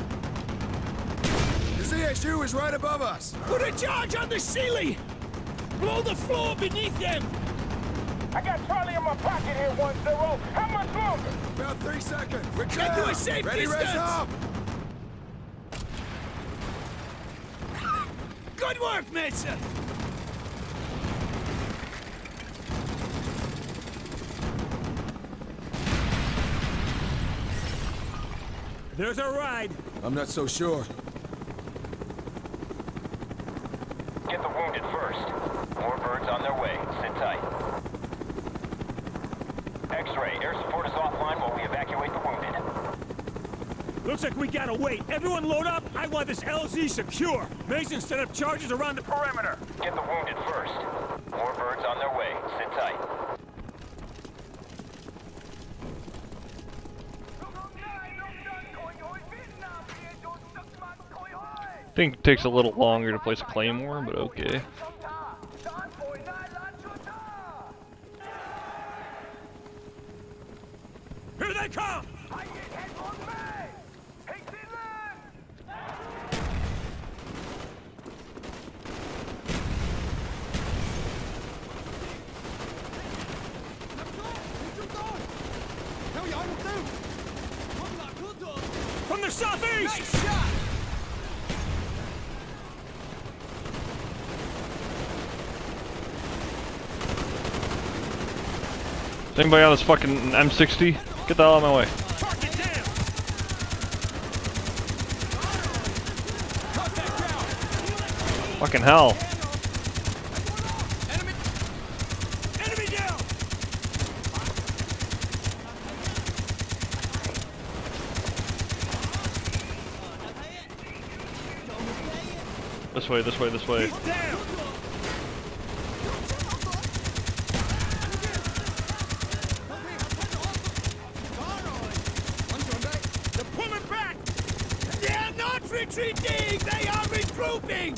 The ZSU is right above us. Put a charge on the ceiling! Blow the floor beneath them! I got Charlie in my pocket here, 1-0. How much longer? About 3 seconds. We're Get clear. to a safe Ready, distance. raise up! Good work, Mason! There's our ride. I'm not so sure. Get the wounded first. More birds on their way. Sit tight. X-ray, air support is offline while we evacuate the wounded. Looks like we gotta wait. Everyone load up. I want this LZ secure. Mason set up charges around the perimeter. Get the wounded first. More birds on their way. Sit tight. I think it takes a little longer to place a claymore, but okay. Here they come! From the southeast! Nice shot! Is anybody on this fucking M60? Get the hell out of my way. Fucking hell. Enemy down! This way, this way, this way. He's down! They're pulling back! They are not retreating! They are regrouping!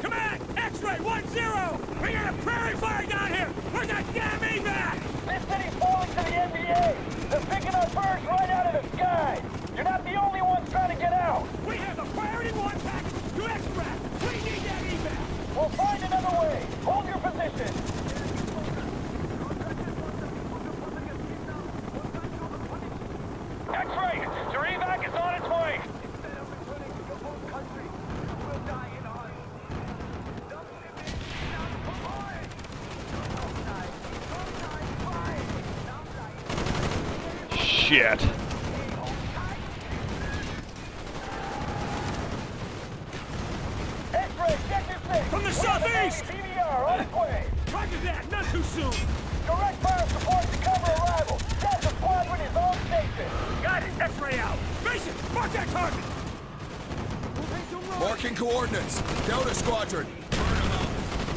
Come on! X-ray 1-0! We got a prairie fire down here! Where's that damn evac? This city's falling to the NBA! They're picking up birds right out of the sky! You're not the only ones trying to get out! We have a priority 1 package to extract! We need that evac! We'll find another way! Hold your position! X-ray! Your evac is on its way! Shit. X-ray, check your thing! From the southeast! PBR, on its way! Roger that, not too soon! Direct fire support to cover arrival! Delta Squadron is on station! Got it! X-ray out! Mason, mark that target! Marking coordinates. Delta Squadron.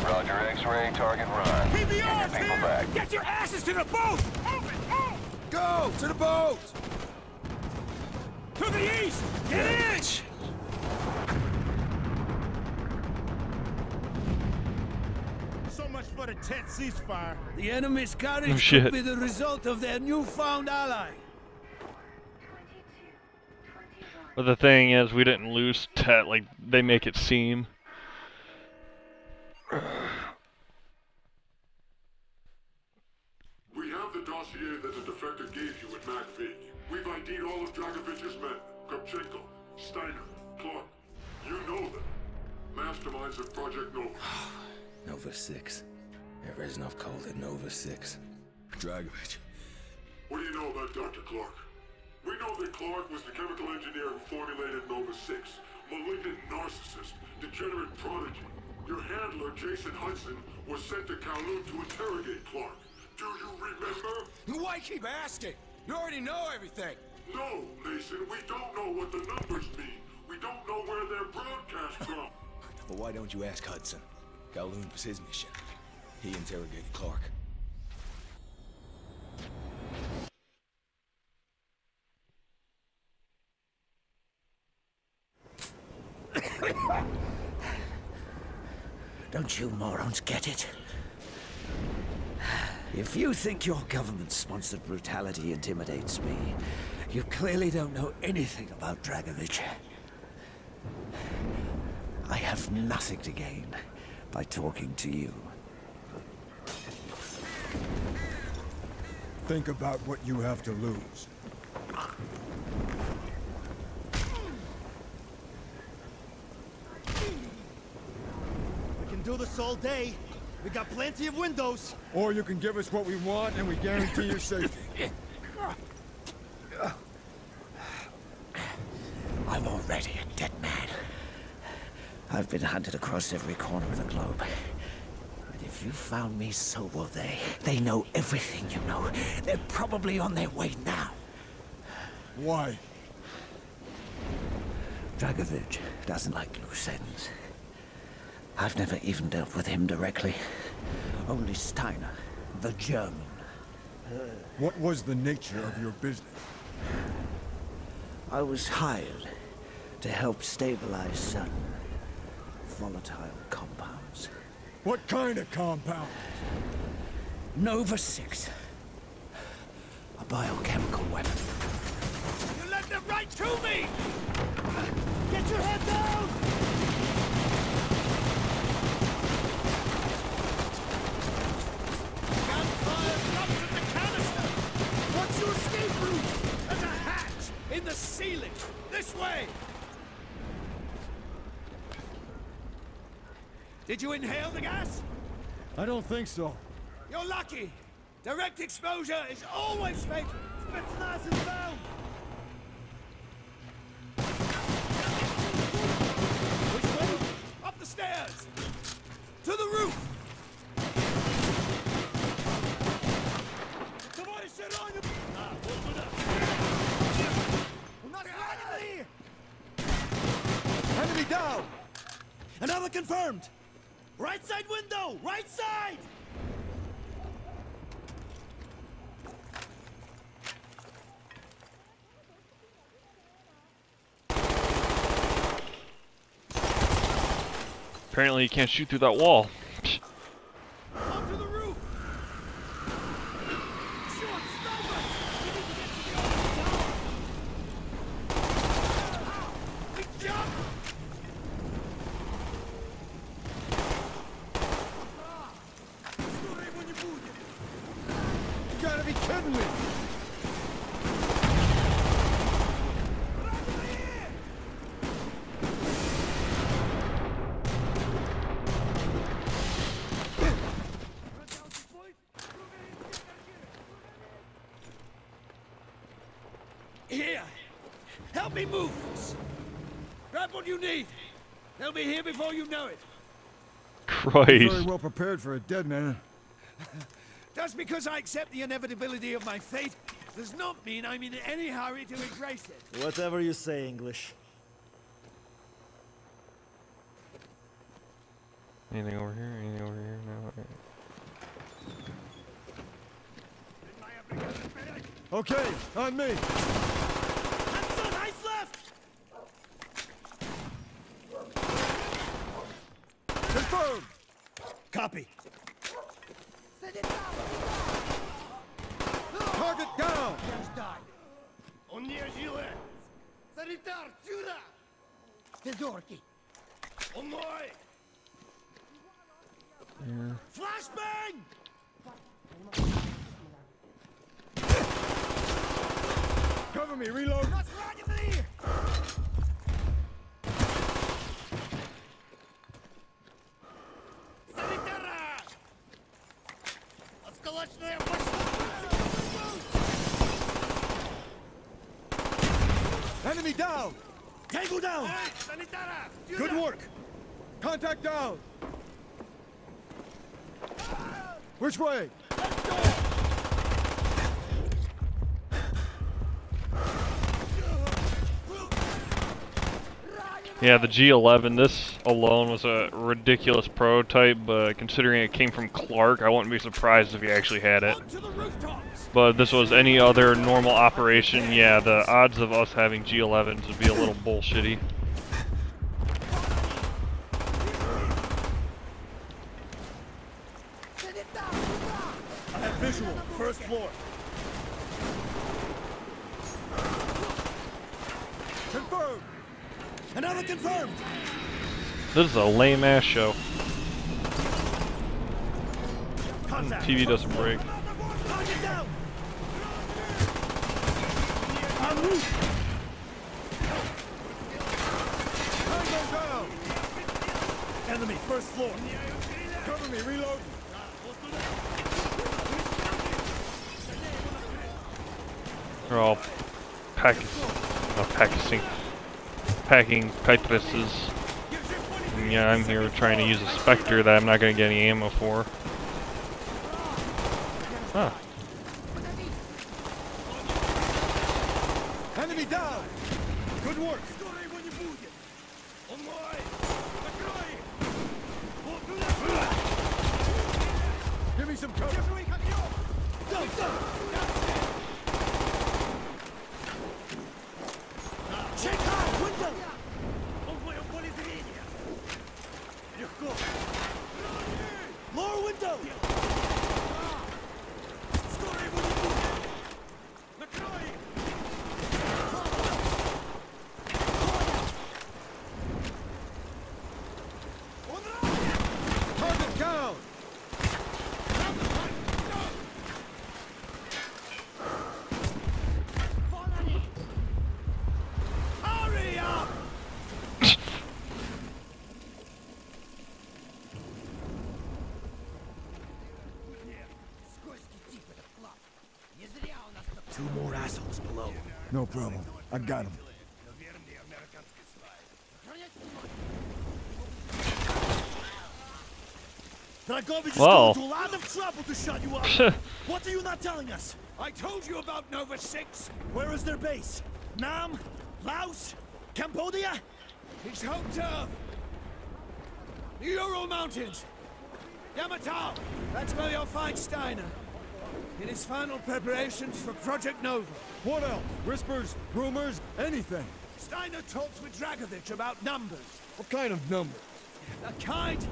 Roger, X-ray, target run. PBR's People here! back. Get your asses to the boat! Move it, move! Go! To the boat! To the east! Get in! So much for the tent ceasefire. The enemy's courage Oh, shit. could be the result of their newfound ally. But the thing is, we didn't lose Tet like they make it seem. We have the dossier that the defector gave you in MacV. We've ID'd all of Dragovich's men. Kopchenko, Steiner, Clark. You know them. Masterminds of Project Nova. Nova 6. Reznov called it Nova 6. Dragovich. What do you know about Dr. Clark? We know that Clark was the chemical engineer who formulated Nova 6. Malignant narcissist, degenerate prodigy. Your handler, Jason Hudson, was sent to Kowloon to interrogate Clark. Do you remember? Why keep asking? You already know everything. No, Mason, we don't know what the numbers mean. We don't know where they're broadcast from. Well, why don't you ask Hudson? Kowloon was his mission. He interrogated Clark. Don't you morons get it? If you think your government-sponsored brutality intimidates me, you clearly don't know anything about Dragovich. I have nothing to gain by talking to you. Think about what you have to lose. We can do this all day. We got plenty of windows. Or you can give us what we want and we guarantee your safety. already a dead man. I've been hunted across every corner of the globe. And if you found me, so will they. They know everything you know. They're probably on their way now. Why? Dragovich doesn't like loose ends. I've never even dealt with him directly. Only Steiner, the German. What was the nature of your business? I was hired to help stabilize some volatile compounds. What kind of compound? Nova 6. A biochemical weapon. You led them right to me! Get your head down! Gunfire drops at the canister! What's your escape route? There's a hatch in the ceiling! This way! Did you inhale the gas? I don't think so. You're lucky! Direct exposure is always fatal! Spetsnaz is down! Which way? Up the stairs! To the roof! Enemy down! Another confirmed! Right side window! Right side! Apparently you can't shoot through that wall. Onto the roof! Short, stop us! We need to get to the other tower! We jump! You gotta be kidding me! Here! Help me move this! Grab what you need! They'll be here before you know it! Christ. Very well prepared for a dead man. Just because I accept the inevitability of my fate does not mean I'm in any hurry to embrace it. Whatever you say, English. Anything over here? Anything over here? No. Okay, on me. Hanson, ice left! Confirmed. Copy. Target down. Он не жилец! Санитар, сюда! Федорки! Он мой! Yeah. Flashbang! Cover me, reload. Санитара! Осколочная Enemy down. Tango down! Санитара! Good work. Contact down. Which way? Yeah, the G11, this alone was a ridiculous prototype, but considering it came from Clark, I wouldn't be surprised if he actually had it. But if this was any other normal operation, yeah, the odds of us having G11s would be a little bullshitty. I have visual, first floor. Confirmed. Another confirmed! This is a lame ass show. Contact. TV doesn't break. Target down! En route! Tango down. Enemy, first floor. Cover me, reload. They're all practicing. packing pipetresses. And yeah, I'm here trying to use a Spectre that I'm not going to get any ammo for. Huh. Enemy down! Good work! Give me some cover! Check out window! Lower window! Target down! Hurry up! Two more assholes below. No problem. I got him. Dragovich is Wow. going to a lot of trouble to shut you up. What are you not telling us? I told you about Nova 6. Where is their base? Nam? Laos? Cambodia? His home turf. The Ural Mountains. Yamato. That's where you'll find Steiner. In his final preparations for Project Nova. What else? Whispers, rumors, anything. Steiner talks with Dragovich about numbers. What kind of numbers? The kind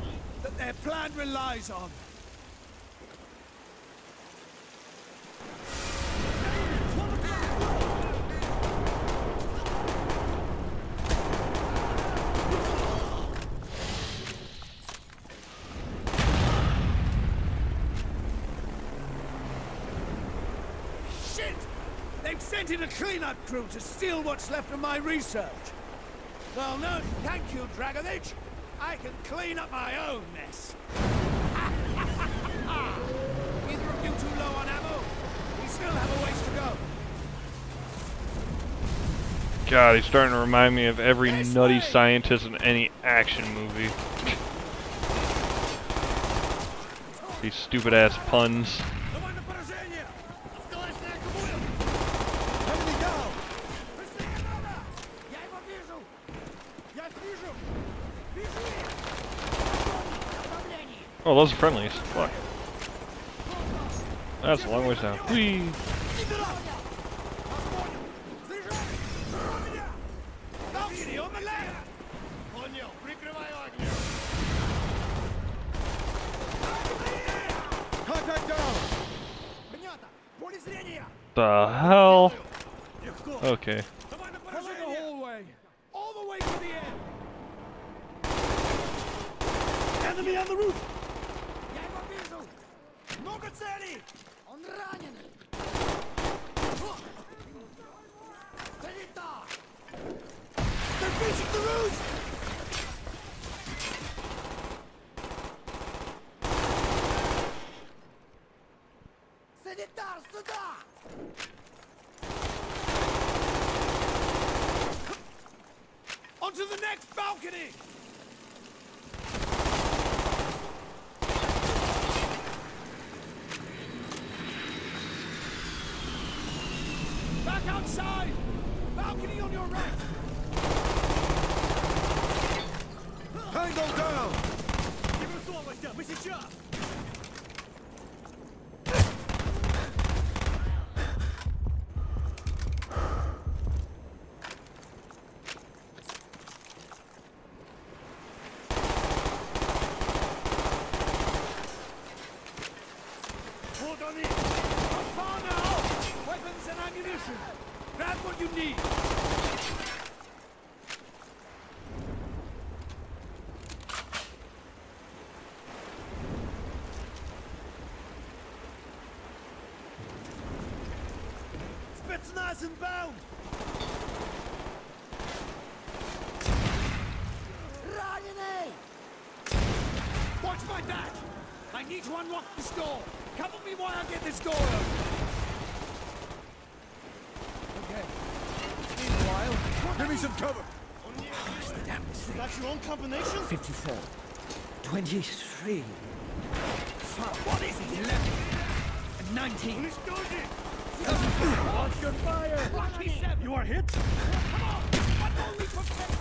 that their plan relies on. Shit! They've sent in a cleanup crew to steal what's left of my research. Well, no, thank you, Dragovich. I can clean up my own mess. Either of you too low on ammo? We still have a ways to go. God, he's starting to remind me of every nutty scientist in any action movie. These stupid ass puns. Oh, those are friendlies. Fuck. That's a long ways down. Whee! Contact down! The hell? Okay. Pushing the whole way. All the way to the end. Enemy on the roof! Много цели! Он ранен! They're breaching the roof! Санитар, сюда! Onto the next balcony! Back outside! Balcony on your right! Tango down! Мы сейчас! Hold on in! How far now? Weapons and ammunition! Grab what you need! Spetsnaz inbound! Раненый! Watch my back! I need to unlock this door! Cover me while I get this door open! Okay. Meanwhile, Give me some cover! thing. That's your own combination? 54. 23. What is it? 11. And 19. Watch your fire! You are hit? Come on! One more leap of faith!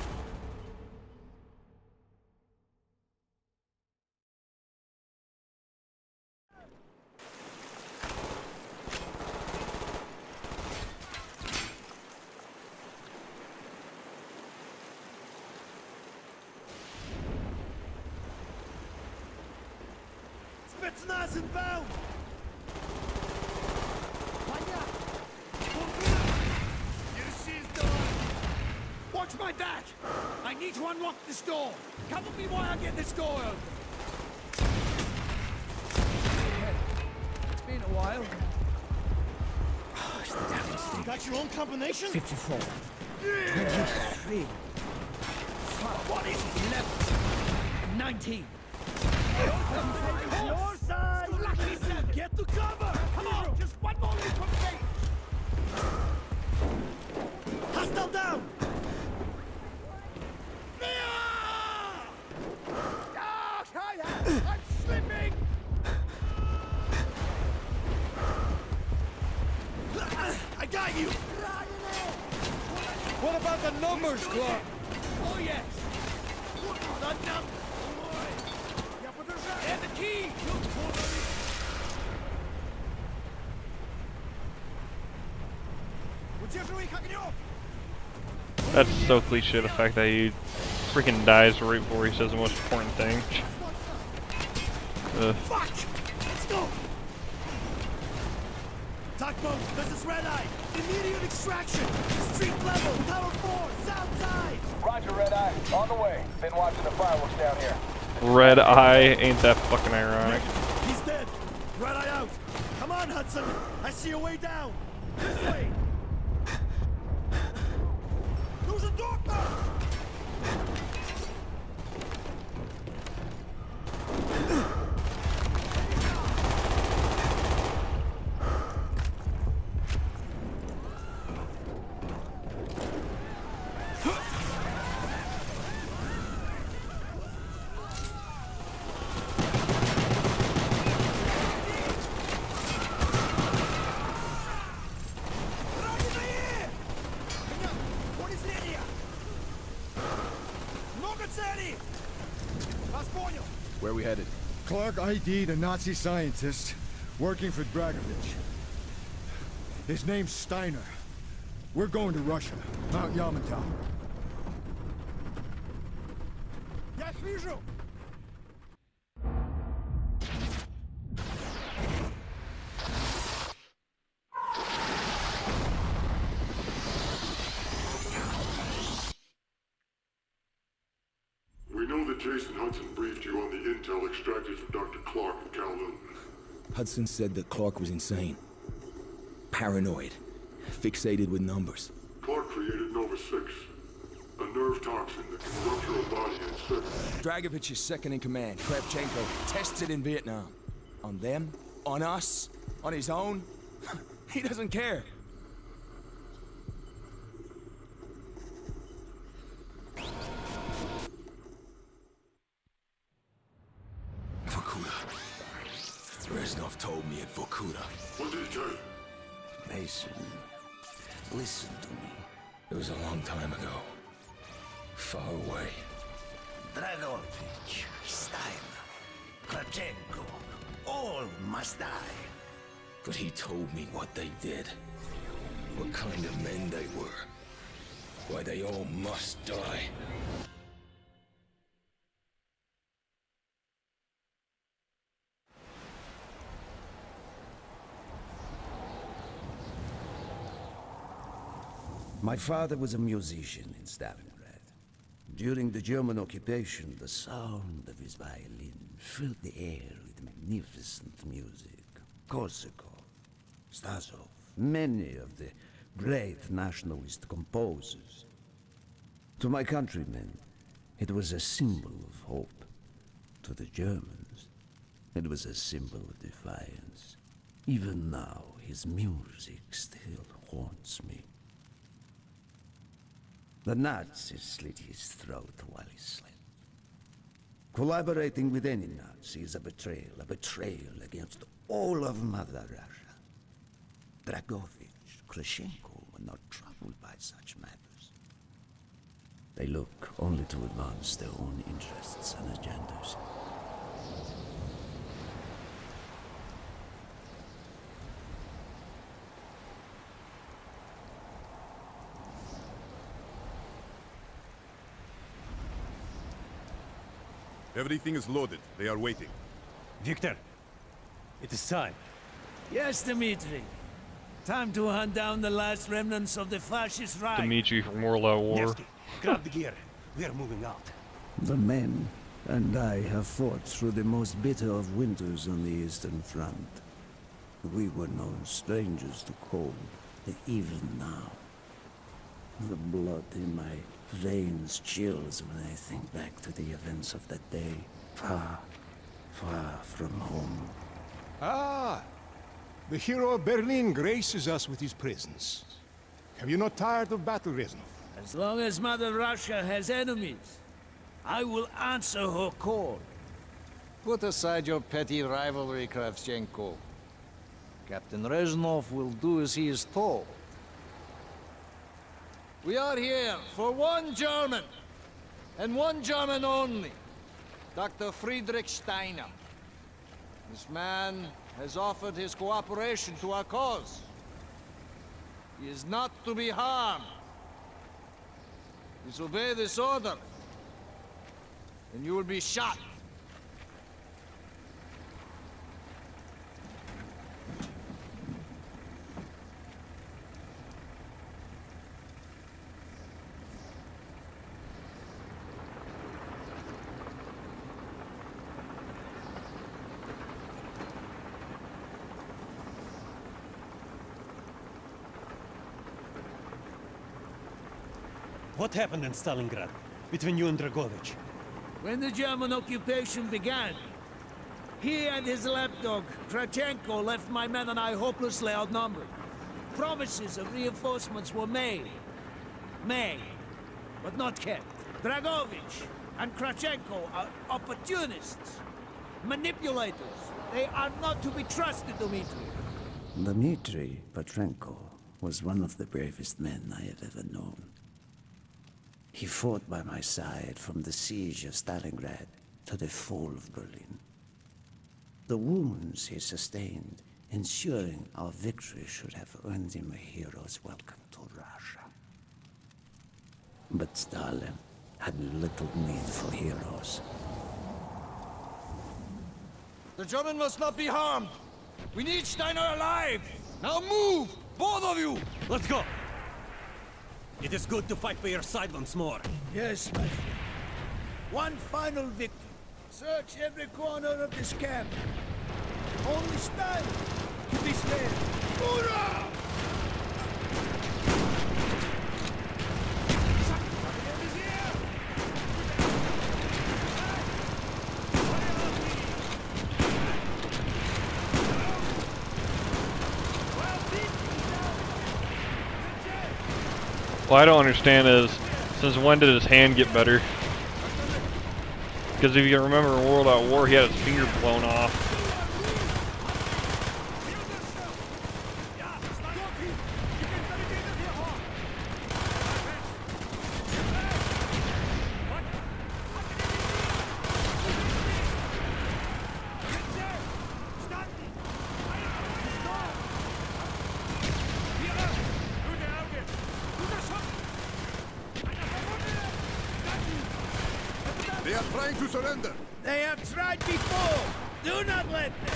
Spetsnaz inbound! Watch my back! I need to unlock this door! Cover me while I get this door open! It's been a while. Got your own combination? 54. 23. What is it? 11. 19. Your side! Lucky Sam, get to cover! Come on, just one more leap of faith! Hostile down! I'm slipping! I got you! What about the numbers, Clark? Oh, yes! The numbers! And the key! That's so cliche, the fact that he freaking dies right before he says the most important thing. Fuck! Let's go! Tugboat, this is Red Eye. Immediate extraction. Street level, Tower 4, south side. Roger, Red Eye. On the way. Been watching the fireworks down here. Red Eye, ain't that fucking ironic? He's dead. Red Eye out. Come on, Hudson. I see a way down. This way. There's a door. Where are we headed? Clark ID'd a Nazi scientist working for Dragovich. His name's Steiner. We're going to Russia, Mount Yamantau. Я их вижу! We know that Jason Hudson briefed you on the intel extracted from Dr. Clark and Kowloon. Hudson said that Clark was insane. Paranoid. Fixated with numbers. Clark created Nova 6, a nerve toxin that can rupture a body in seconds. Dragovich's second in command, Kravchenko, tested in Vietnam. On them? On us? On his own? He doesn't care. Vorkuta. Reznov told me at Vorkuta. What did he tell you? Mason, listen to me. It was a long time ago. Far away. Dragovich, Steiner, Kravchenko, all must die. But he told me what they did. What kind of men they were. Why they all must die. My father was a musician in Stalingrad. During the German occupation, the sound of his violin filled the air with magnificent music. Korsakov, Stasov, many of the great nationalist composers. To my countrymen, it was a symbol of hope. To the Germans, it was a symbol of defiance. Even now, his music still haunts me. The Nazis slit his throat while he slept. Collaborating with any Nazi is a betrayal against all of Mother Russia. Dragovich, Krashenko were not troubled by such matters. They look only to advance their own interests and agendas. Everything is loaded. They are waiting. Victor, it is time. Yes, Dmitri. Time to hunt down the last remnants of the fascist Reich. Dmitri from World at War. Nevsky, grab the gear. We are moving out. The men and I have fought through the most bitter of winters on the Eastern Front. We were known strangers to cold, even now. The blood in my veins chills when I think back to the events of that day, far, far from home. Ah, the hero of Berlin graces us with his presence. Have you not tired of battle, Reznov? As long as Mother Russia has enemies, I will answer her call. Put aside your petty rivalry, Kravchenko. Captain Reznov will do as he is told. We are here for one German, and one German only, Dr. Friedrich Steiner. This man has offered his cooperation to our cause. He is not to be harmed. Disobey this order, and you will be shot. What happened in Stalingrad between you and Dragovich? When the German occupation began, he and his lapdog, Kravchenko, left my men and I hopelessly outnumbered. Promises of reinforcements were made, but not kept. Dragovich and Kravchenko are opportunists, manipulators. They are not to be trusted, Dmitri. Dmitri Petrenko was one of the bravest men I have ever known. He fought by my side from the siege of Stalingrad to the fall of Berlin. The wounds he sustained, ensuring our victory, should have earned him a hero's welcome to Russia. But Stalin had little need for heroes. The German must not be harmed. We need Steiner alive. Now move, both of you. Let's go. It is good to fight by your side once more. Yes, my friend. One final victory. Search every corner of this camp. Only Steiner can be spared. Hoorah! What I don't understand is, since when did his hand get better? Because if you remember in World at War, he had his finger blown off. They are trying to surrender. They have tried before. Do not let them.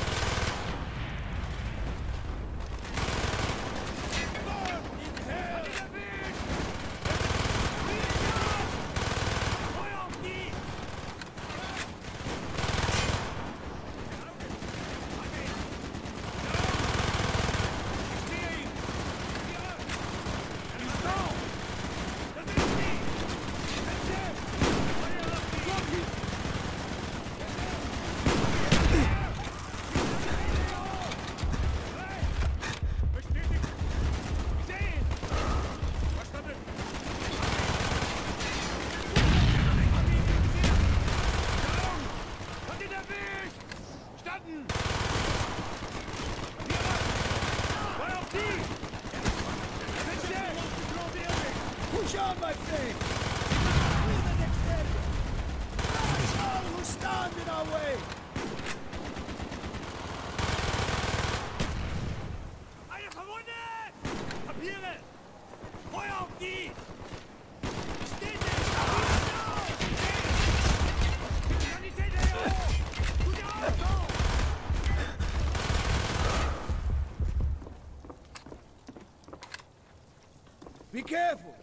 Be careful.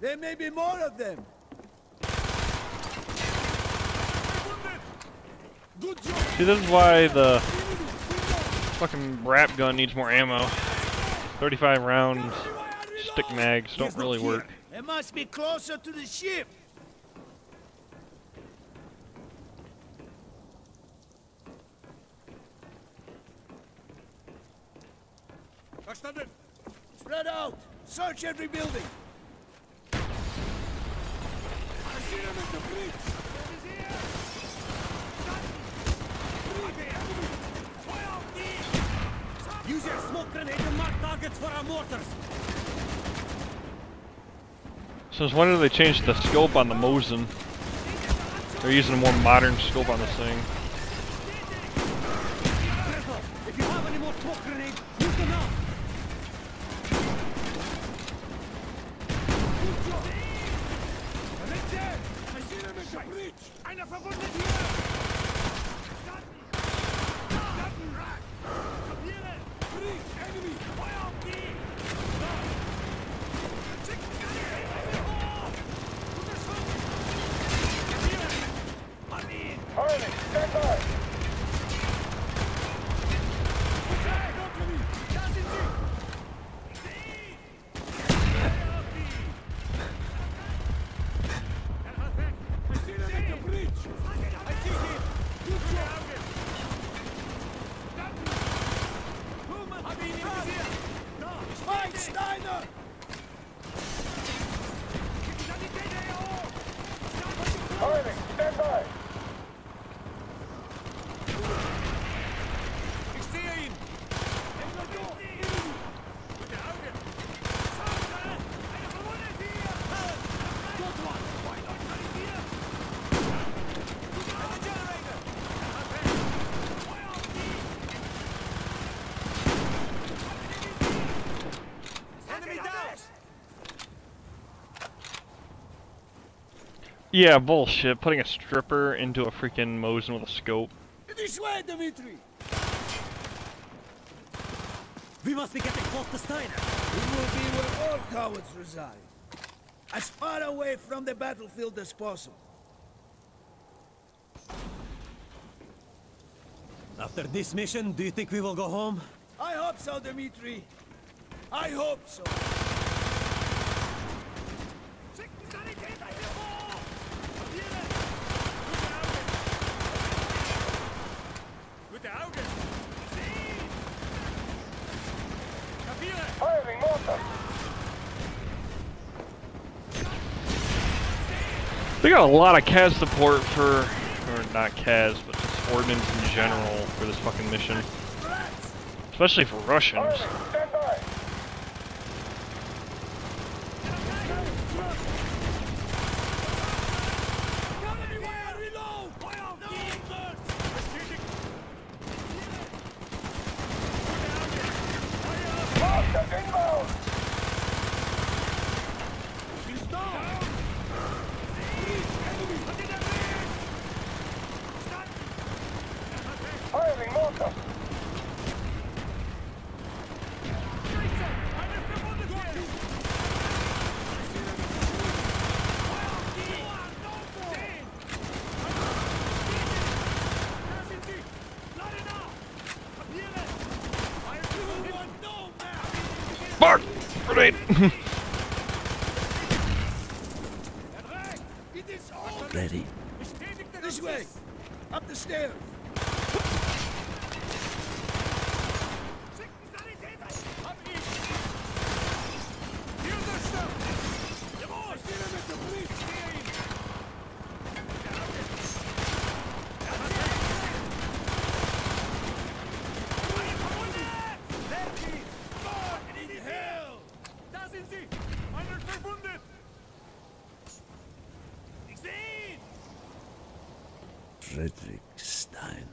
There may be more of them. See, this is why the fucking wrap gun needs more ammo. 35 rounds stick mags don't really work. It must be closer to the ship. Spread out. Search every building. I see them at the bridge. Use your smoke grenade to mark targets for our mortars. Since when did they change the scope on the Mosin? They're using a more modern scope on this thing. If you have any more smoke grenades, use them now. I see them at the bridge. Einer verwundet hier. Bridge, enemy. Feuer auf die. Harley, stand by. Mike Steiner! Harley, stand by. Ich sehe ihn! Yeah, bullshit. Putting a stripper into a freaking Mosin with a scope. This way, Dimitri! We must be getting close to Steiner. We will be where all cowards reside. As far away from the battlefield as possible. After this mission, do you think we will go home? I hope so, Dimitri. I hope so. Firing mortar. They got a lot of CAS support for, or not CAS, but just ordnance in general for this fucking mission. Especially for Russians. Stand by. Mortar inbound. He's down! Firing mortar. Fuck! Grenade! Ready? This way! Up the stairs! Frederick Stein.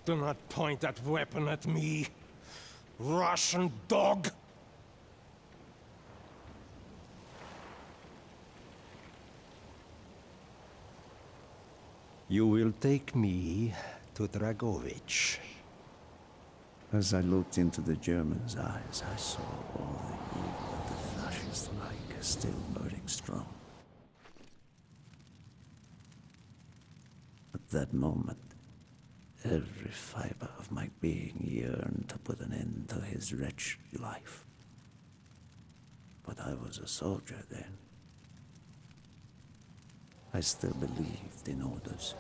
Do not point that weapon at me, Russian dog! You will take me to Dragovich. As I looked into the German's eyes, I saw all the evil of the fascist Reich still burning strong. At that moment, every fiber of my being yearned to put an end to his wretched life. But I was a soldier then. I still believed in orders.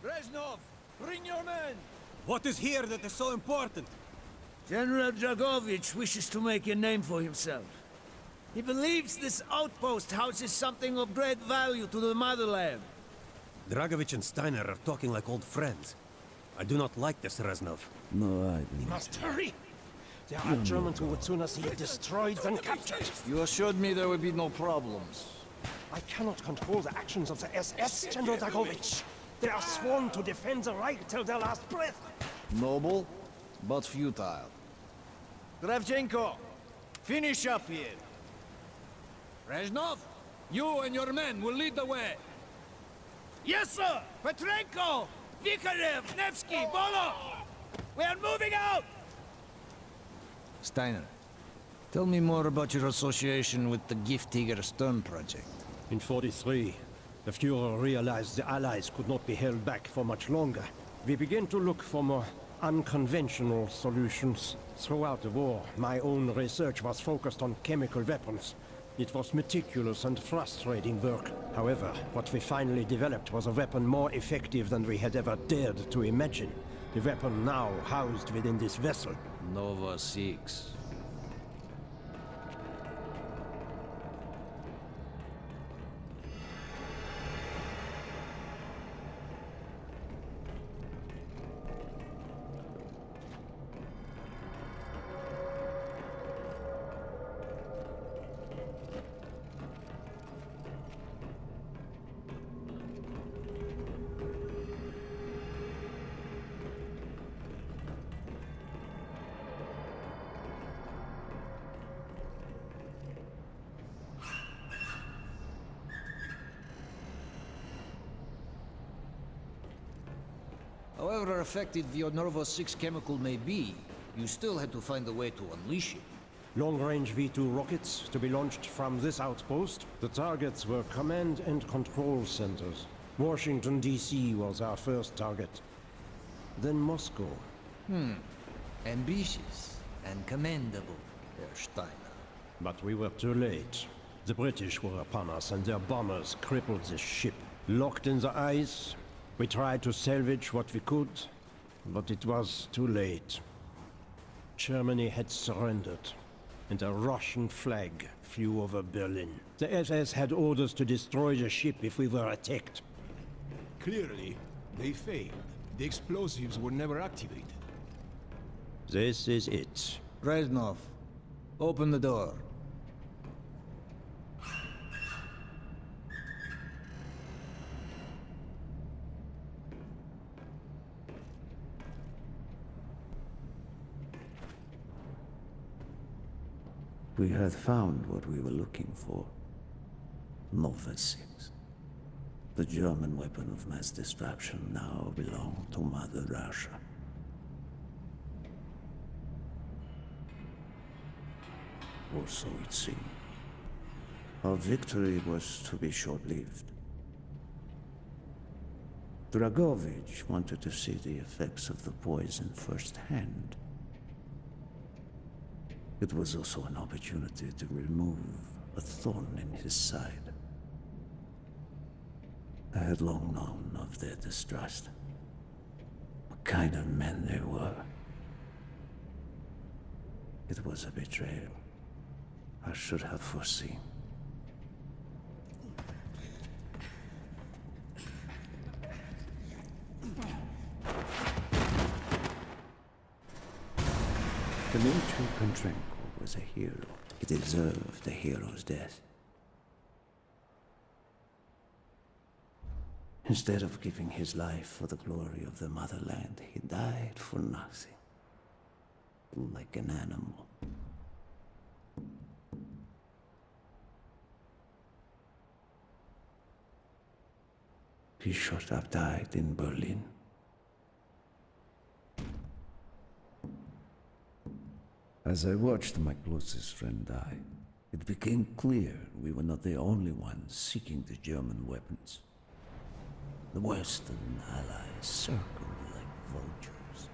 Reznov, bring your men! What is here that is so important? General Dragovich wishes to make a name for himself. He believes this outpost houses something of great value to the motherland. Dragovich and Steiner are talking like old friends. I do not like this, Reznov. No, I We do. must hurry! There are Germans who would sooner see it destroyed than captured. You assured me there would be no problems. I cannot control the actions of the SS, General Dragovich. They are sworn to defend the Reich till their last breath. Noble, but futile. Kravchenko, finish up here. Reznov, you and your men will lead the way. Yes, sir! Petrenko! Vikarev! Nevsky! Bolo! We are moving out! Steiner, tell me more about your association with the Giftiger Stern project. In 43, the Fuhrer realized the Allies could not be held back for much longer. We began to look for more unconventional solutions. Throughout the war, my own research was focused on chemical weapons. It was meticulous and frustrating work. However, what we finally developed was a weapon more effective than we had ever dared to imagine. The weapon now housed within this vessel. Nova 6. However effective the Nova 6 chemical may be, you still had to find a way to unleash it. Long-range V-2 rockets to be launched from this outpost. The targets were command and control centers. Washington, D.C. was our first target. Then Moscow. Ambitious and commendable, Herr Steiner. But we were too late. The British were upon us and their bombers crippled the ship. Locked in the ice, we tried to salvage what we could, but it was too late. Germany had surrendered, and a Russian flag flew over Berlin. The SS had orders to destroy the ship if we were attacked. Clearly, they failed. The explosives were never activated. This is it. Reznov, open the door. We had found what we were looking for. Nova 6. The German weapon of mass destruction now belonged to Mother Russia. Or so it seemed. Our victory was to be short-lived. Dragovich wanted to see the effects of the poison firsthand. It was also an opportunity to remove a thorn in his side. I had long known of their distrust. What kind of men they were. It was a betrayal I should have foreseen. Dmitri Petrenko was a hero. He deserved a hero's death. Instead of giving his life for the glory of the motherland, he died for nothing. Like an animal. He should have died in Berlin. As I watched my closest friend die, it became clear we were not the only ones seeking the German weapons. The Western allies circled like vultures.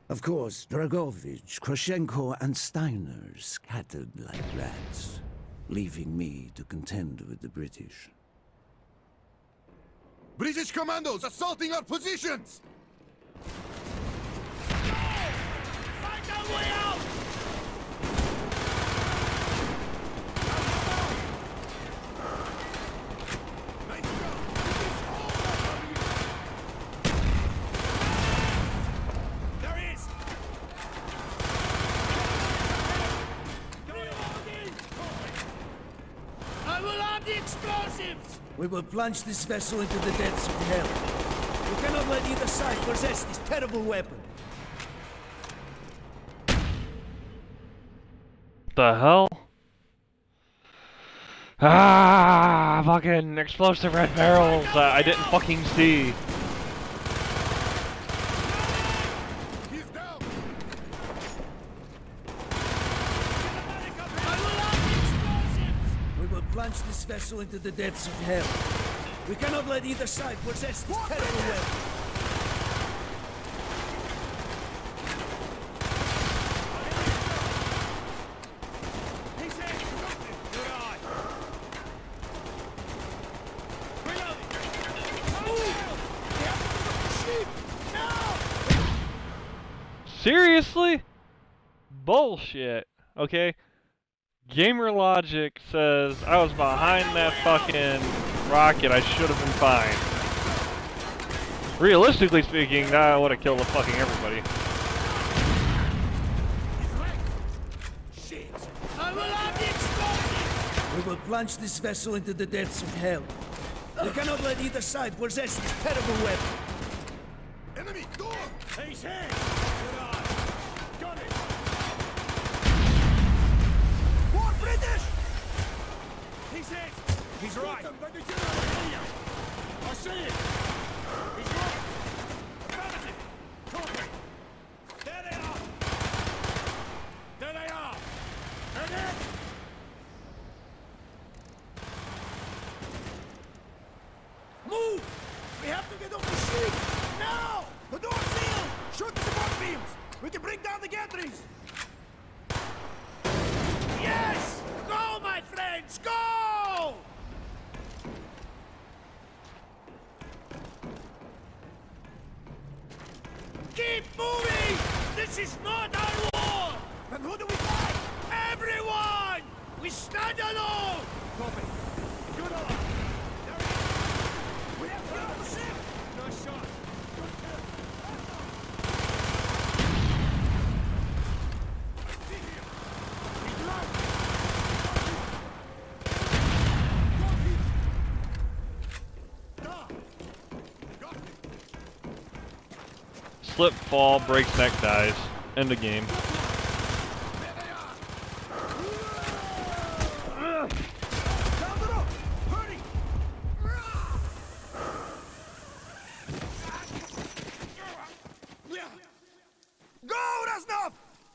Of course, Dragovich, Krashenko, and Steiner scattered like rats, leaving me to contend with the British. British commandos assaulting our positions! Find our way out! There he is! I will arm the explosives! We will plunge this vessel into the depths of hell. We cannot let either side possess this terrible weapon. The hell? Ah, fucking explosive red barrels that I didn't fucking see. We will plunge this vessel into the depths of hell. We cannot let either side possess this terrible weapon. Seriously? Bullshit. Okay? Gamer logic says I was behind that fucking rocket, I should have been fine. Realistically speaking, I would have killed the fucking everybody. Shit! I will arm the explosive! We will plunge this vessel into the depths of hell. We cannot let either side possess this terrible weapon. Enemy, door! He's here! Got it! More British! He's hit! He's right! I see it! He's right! Affirmative! Copy! There they are! There they are! And then... Move! We have to get off the ship! Now! The door's sealed! Shoot the support beams! We can bring down the gantries! Yes! Go, my friends! Go! Keep moving! This is not our war! Then who do we fight? Everyone! We stand alone! Copy. Good on. We have to get off the ship! Nice shot. Slip, fall, breaks neck, dies. End of game. Go, Reznov!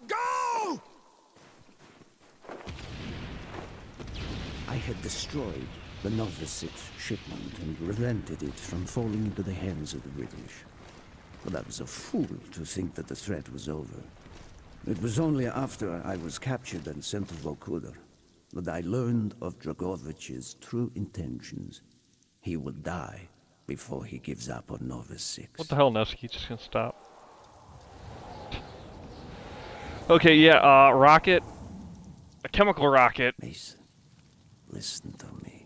Go! I had destroyed the Nova 6 shipment and prevented it from falling into the hands of the British. But I was a fool to think that the threat was over. It was only after I was captured and sent to Vorkuta that I learned of Dragovich's true intentions. He will die before he gives up on Nova 6. What the hell, Nevsky? Just gonna stop. Okay, yeah, rocket. A chemical rocket. Mason, listen to me.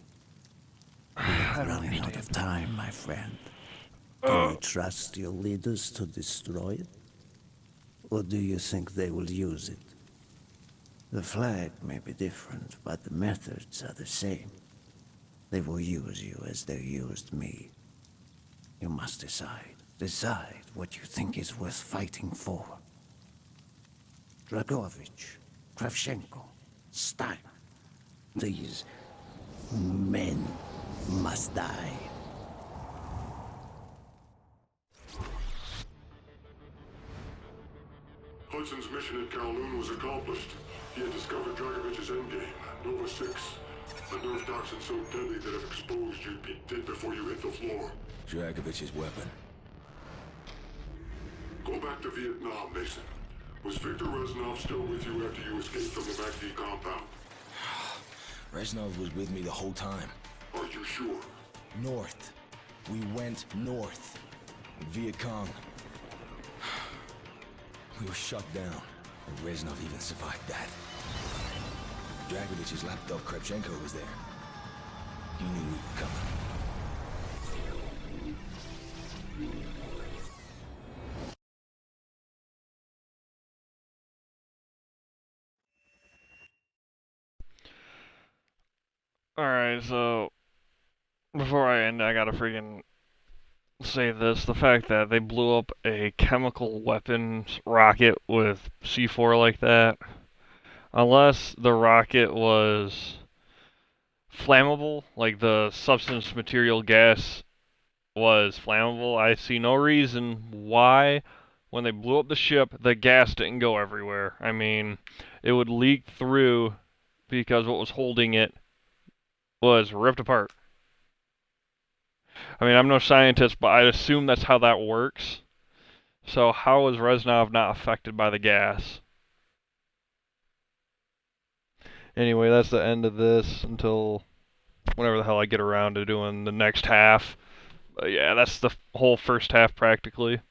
We are running out of time, my friend. Can you trust your leaders to destroy it? Or do you think they will use it? The flag may be different, but the methods are the same. They will use you as they used me. You must decide. Decide what you think is worth fighting for. Dragovich, Kravchenko, Steiner. These men must die. Hudson's mission at Kowloon was accomplished. He had discovered Dragovich's endgame, Nova 6. A nerve toxin so deadly that if exposed, you'd be dead before you hit the floor. Dragovich's weapon. Go back to Vietnam, Mason. Was Victor Reznov still with you after you escaped from the MACV compound? Reznov was with me the whole time. Are you sure? North. We went north. Viet Cong. We were shut down, and Reznov even survived that. Dragovich's lapdog Kravchenko was there. He knew we were coming. Alright, so before I end, I gotta freaking say this. The fact that they blew up a chemical weapons rocket with C4 like that, unless the rocket was flammable, like the substance, material, gas was flammable, I see no reason why, when they blew up the ship, the gas didn't go everywhere. I mean, it would leak through because what was holding it was ripped apart. I mean, I'm no scientist, but I assume that's how that works. So how is Reznov not affected by the gas? Anyway, that's the end of this until whenever the hell I get around to doing the next half. But yeah, that's the whole first half practically.